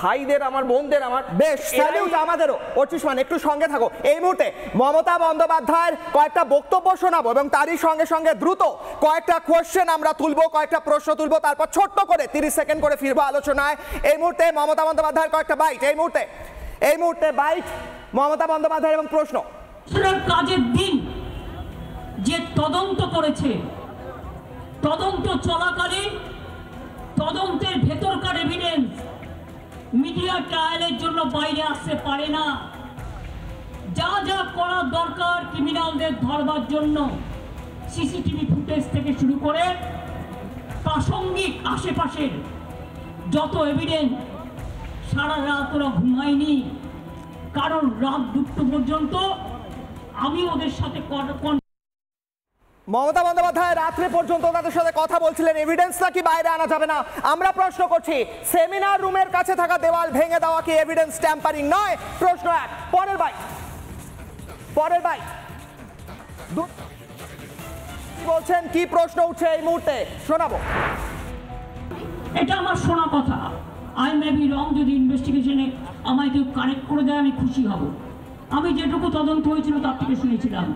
ভাইদের, আমার বোনদের, আমার বেশ স্যালিউট আমাদেরও। অর্চিষ্মান একটু সঙ্গে থাকো, এই মুহূর্তে মমতা বন্দ্যোপাধ্যায়ের কয়েকটা বক্তব্য শোনাবো এবং তারই সঙ্গে সঙ্গে দ্রুত কয়েকটা কোয়েশ্চেন আমরা তুলবো, কয়েকটা প্রশ্ন তুলবো, তারপর ছোট্ট করে 30 সেকেন্ড করে ফিরবো আলোচনায়। এই মুহূর্তে মমতা বন্দ্যোপাধ্যায়ের কয়েকটা বাইট, এই মুহূর্তে বাইট মমতা বন্দ্যোপাধ্যায় এবং প্রশ্ন। কাজের দিন যে তদন্ত করেছে, তদন্ত চলাকালীন তদন্তের ভেতরকার এভিডেন্স মিডিয়া ট্রায়ালের জন্য বাইরে আসতে পারে না। যা যা করার দরকার ক্রিমিনালদের ধরবার জন্য, সিসিটিভি ফুটেজ থেকে শুরু করে প্রাসঙ্গিক আশেপাশের যত এভিডেন্স, সারা রাত ওরা ঘুমায়নি, কারণ রাত 2টো পর্যন্ত আমি ওদের সাথে মমতা বন্দ্যোপাধ্যায় রাত্রে পর্যন্ত তাদের সাথে কথা বলছিলেন, এভিডেন্স নাকি বাইরে আনা যাবে না। আমরা প্রশ্ন করছি, সেমিনার রুমের কাছে থাকা দেওয়াল ভেঙে দেওয়া কি এভিডেন্স ট্যাম্পারিং নয়? প্রশ্ন 1। পরের বাইট বলছেন, কি প্রশ্ন উঠছে এই মুহূর্তে শোনাবো। এটা আমার শোনা কথা, আই মে বি রং, যদি ইনভেস্টিগেশনে আমায় কেউ কারেক্ট করে দেয় আমি খুশি হব। আমি যেটুকু তদন্ত হয়েছিল তার থেকে শুনেছিলাম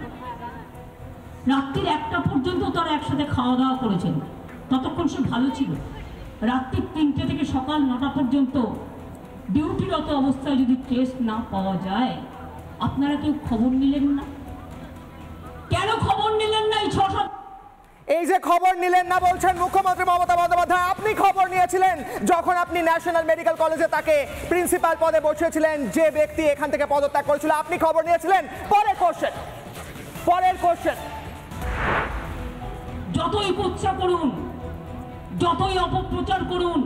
রাত্রির 1টা পর্যন্ত তারা একসাথে খাওয়া দাওয়া করেছেন, ততক্ষণ সে ভালো ছিল। রাত্রির 3টে থেকে সকাল 9টা পর্যন্ত ডিউটিরত অবস্থায় যদি টেস্ট না পাওয়া যায়, আপনারা কেউ খবর নিলেন না? কেন খবর নিলেন না? এই যে খবর নিলেন না বলছেন মুখ্যমন্ত্রী মমতা বন্দ্যোপাধ্যায়, আপনি খবর নিয়েছিলেন যখন আপনি ন্যাশনাল মেডিকেল কলেজে তাকে প্রিন্সিপাল পদে বসিয়েছিলেন, যে ব্যক্তি এখান থেকে পদত্যাগ করেছিল, আপনি খবর নিয়েছিলেন। পরের কোশ্চেন, যতই কুৎসা করুন, যতই অপপ্রচার করুন,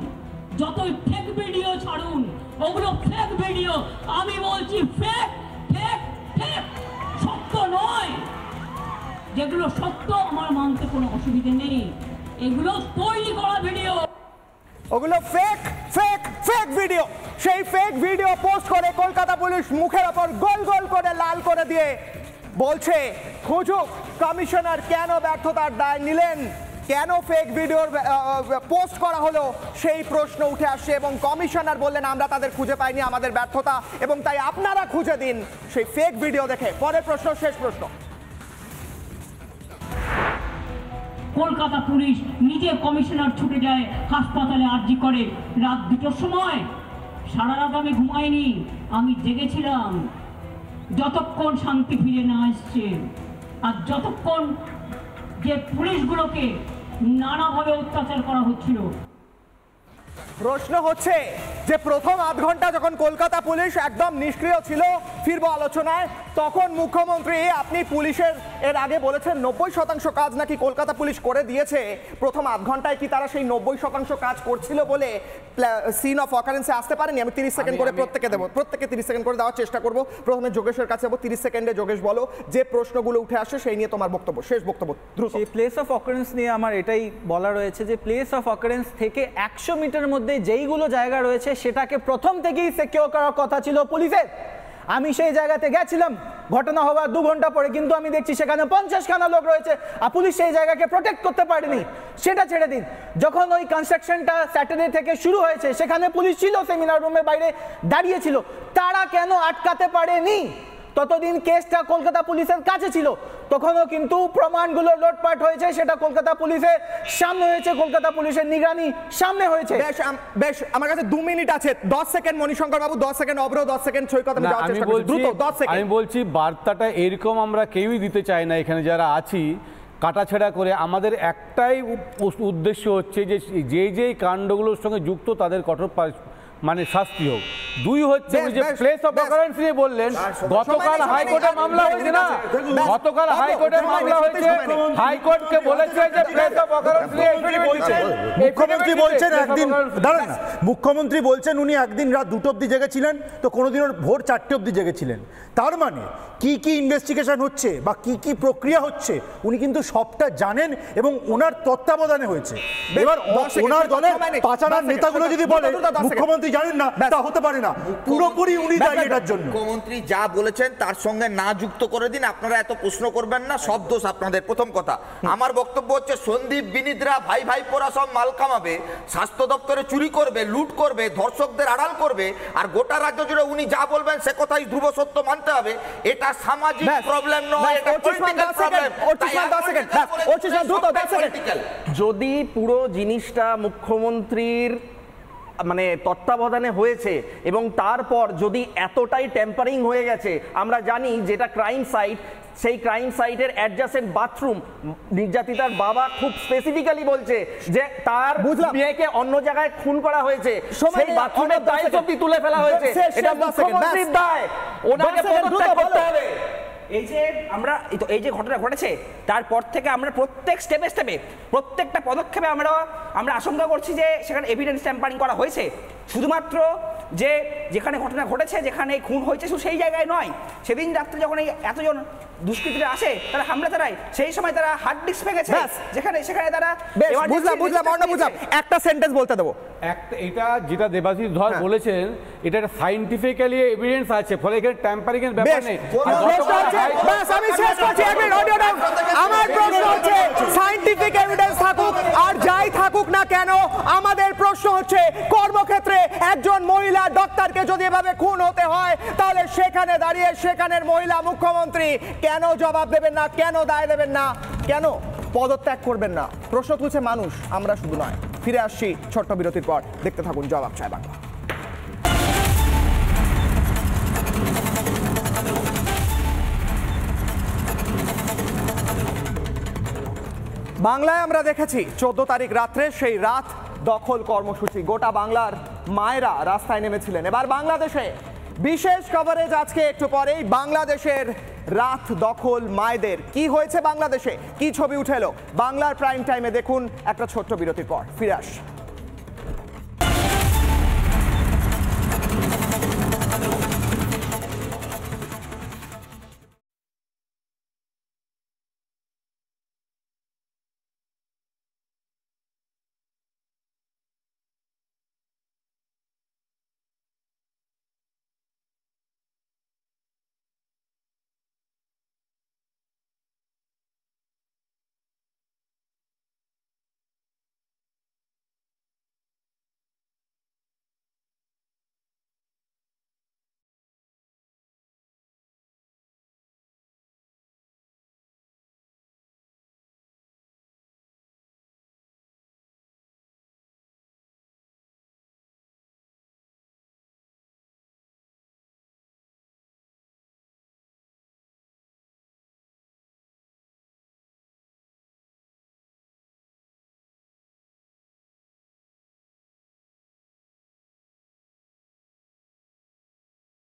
যতই ফেক ভিডিও ছাড়ুন, ওগুলো ফেক ভিডিও, আমি বলছি ফেক, সত্য নয়। যেগুলো সত্য আমার মানতে কোনো অসুবিধা নেই, এগুলো তৈরি করা ভিডিও, ওগুলো ফেক। ফেক ভিডিও, সেই ফেক ভিডিও পোস্ট করে কলকাতা পুলিশ মুখের ওপর গোল গোল করে লাল করে দিয়ে বলছে খুঁজুক কমিশনার কেন ব্যর্থতার দায় নিলেন, কেন ফেক ভিডিওর পোস্ট করা হলো সেই প্রশ্ন উঠে আসছে এবং কমিশনার বললেন আমরা তাদের খুঁজে পাইনি, আমাদের ব্যর্থতা, এবং তাই আপনারা খুঁজে দিন সেই ফেক ভিডিও দেখে। পরের প্রশ্ন, শেষ প্রশ্ন। কলকাতা পুলিশ নিজে কমিশনার ছুটে যায় হাসপাতালে আরজি করে রাত 2টোর সময়। সারা রাত আমি ঘুমাইনি, আমি জেগেছিলাম যতক্ষণ শান্তি ফিরে না আসছে, আর যতক্ষণ যে পুলিশগুলোকে নানাভাবে অত্যাচার করা হচ্ছিল। প্রশ্ন হচ্ছে যে প্রথম আধ ঘন্টা যখন কলকাতা পুলিশ একদম নিষ্ক্রিয় ছিল, ফিরবো আলোচনায়, তখন মুখ্যমন্ত্রী আপনি পুলিশের এর আগে বলেছেন 90% কাজ নাকি কলকাতা পুলিশ করে দিয়েছে। প্রথম আধ ঘন্টায় কি তারা সেই 90% কাজ করছিল বলে সিন অফ অকারেন্সে আসতে পারেনি? আমি 30 সেকেন্ড করে প্রত্যেকে দেবো, প্রত্যেকে 30 সেকেন্ড করে দেওয়ার চেষ্টা করবো। প্রথমে যোগেশের কাছে যাবো, 30 সেকেন্ডে যোগেশ বলো যে প্রশ্নগুলো উঠে আসে সেই নিয়ে তোমার বক্তব্য, শেষ বক্তব্য দ্রুত। সেই প্লেস অফ অকারেন্স নিয়ে আমার এটাই বলা রয়েছে যে প্লেস অফ অকারেন্স থেকে 100 মিটারের মধ্যে যেইগুলো জায়গা রয়েছে সেটাকে প্রথম থেকেই সিকিউর করার কথা ছিল পুলিশের। আমি সেই জায়গাতে গেছিলাম ঘটনা হওয়ার 2 ঘন্টা পরে, কিন্তু আমি দেখছি সেখানে 50খানা লোক রয়েছে আর পুলিশ সেই জায়গাকে প্রোটেক্ট করতে পারেনি। সেটা ছেড়ে দিন, যখন ওই কনস্ট্রাকশনটা স্যাটারডে থেকে শুরু হয়েছে সেখানে পুলিশ ছিল, সেমিনার রুমের বাইরে দাঁড়িয়েছিল, তারা কেন আটকাতে পারেনি? ততদিন কেসটা কলকাতা পুলিশের কাছে ছিল, তখনও কিন্তু প্রমাণগুলো লোটপাট হয়েছে, সেটা কলকাতা পুলিশের সামনে হয়েছে, কলকাতা পুলিশের নিগরানি সামনে হয়েছে। বেশ, আমার কাছে 2 মিনিট আছে, 10 সেকেন্ড মণিশঙ্কর বাবু, 10 সেকেন্ড অব্র, 10 সেকেন্ড সৈকত, আমি যাওয়ার চেষ্টা করছি দ্রুত 10 সেকেন্ড। আমি বলছি বার্তাটা এরকম আমরা কেউই দিতে চাই না এখানে যারা আছি, কাটাছেড়া করে। আমাদের একটাই উদ্দেশ্য হচ্ছে যে যেই কাণ্ডগুলোর সঙ্গে যুক্ত তাদের কঠোর মানে শাস্তি হোক। 2 হচ্ছে যে প্লেস অফ অকারেন্স নিয়ে বললেন, গতকাল হাইকোর্টে মামলা হয়েছে না, গতকাল হাইকোর্টে মামলা হয়েছে, হাইকোর্টকে বলেছে যে প্লেস অফ অকারেন্স নিয়ে মুখ্যমন্ত্রী বলছেন একদিন, দাঁড়ান না, মুখ্যমন্ত্রী বলছেন উনি একদিন রাত 2টো অবধি জেগেছিলেন, তো কোনোদিন ভোর 4টে অবধি জেগেছিলেন। তার মানে কি কি ইনভেস্টিগেশন হচ্ছে বা কি কি প্রক্রিয়া হচ্ছে উনি কিন্তু সবটা জানেন এবং ওনার তত্ত্বাবধানে হয়েছে। এবার ওনার দলের পাচারার নেতাগুলো যদি বলে মুখ্যমন্ত্রী জানেন না, তা হতে পারে না, পুরোপুরি উনি দায়ী এটার জন্য। মুখ্যমন্ত্রী যা বলেছেন তার সঙ্গে না যুক্ত করে দিন, আপনারা এত প্রশ্ন করবেন না, সব দোষ আপনাদের। প্রথম কথা, আমার বক্তব্য হচ্ছে সন্দীপ বিনীতরা ভাই ভাই পোরা সব মাল কামাবে, স্বাস্থ্য দপ্তরে চুরি করবে, লুট করবে, ধর্ষকদের আড়াল করবে, আর গোটা রাজ্য জুড়ে উনি যা বলবেন সে কথাই ধ্রুব সত্য মানতে হবে। এটা সামাজিক প্রবলেম নয়, এটা পলিটিক্যাল প্রবলেম। যদি পুরো জিনিসটা মুখ্যমন্ত্রীর মানে তত্ত্বাবধানে হয়েছে এবং তারপর যদি এতটাই টেম্পারিং হয়ে গেছে, আমরা জানি যেটা ক্রাইম সাইট, সেই ক্রাইম সাইটের অ্যাডজাসেন্ট বাথরুম, নির্যাতিতার বাবা খুব স্পেসিফিক্যালি বলছে যে তার মেয়েকে অন্য জায়গায় খুন করা হয়েছে, সেই বাথরুমের টাইলস অবধি তুলে ফেলা হয়েছে। এটা মুখ্যমন্ত্রীর দায়, ওনাকে পদত্যাগ করতে হবে। এই যে ঘটনা ঘটেছে তারপর থেকে আমরা প্রত্যেক স্টেপে স্টেপে প্রত্যেকটা পদক্ষেপে আমরা আশঙ্কা করছি যে সেখানে এভিডেন্স ট্যাম্পারিং করা হয়েছে। শুধুমাত্র যে যেখানে ঘটনা ঘটেছে, যেখানে খুন হয়েছে, শুধু সেই জায়গায় নয়, সেদিন রাত্রে যখন এই এতজন দুষ্কৃতীরা আসে, তারা হামলা চালায়, সেই সময় তারা হার্ড ডিস্ক ভেঙেছে, সেখানে তারা বুঝলাম। একটা সেন্টেন্স বলতে দেবো। এটা যেটা দেবাশিস ধর বলেছেন, এটা একটা সায়েন্টিফিক্যালি এভিডেন্স আছে, ফলে এখানে ট্যাম্পারিং এর ব্যাপার নেই। আমি শেষ করছি, আমার প্রশ্ন হচ্ছে সায়েন্টিফিক এভিডেন্স থাকুক আর যাই থাকুক না কেন, আমাদের প্রশ্ন হচ্ছে কর্মক্ষেত্রে একজন মহিলা ডাক্তারকে যদি এভাবে খুন হতে হয়, তাহলে সেখানে দাঁড়িয়ে সেখানের মহিলা মুখ্যমন্ত্রী কেন জবাব দেবেন না, কেন দায় দেবেন না, কেন পদত্যাগ করবেন না? প্রশ্ন তুলছে মানুষ, আমরা শুধু নয়। ফিরে আসছি ছোট্ট বিরতির পর, দেখতে থাকুন জবাব চায় বাংলা। বাংলায় আমরা দেখেছি 14 তারিখ রাত্রে সেই রাত দখল কর্মসূচি, গোটা বাংলার মায়েরা রাস্তায় নেমেছিলেন। এবার বাংলাদেশে বিশেষ কভারেজ আজকে একটু পরেই, বাংলাদেশের রাত দখল মায়েদের। কি হয়েছে বাংলাদেশে, কি ছবি উঠে এলো বাংলার প্রাইম টাইমে, দেখুন একটা ছোট্ট বিরতির পর। ফিরে আসছি।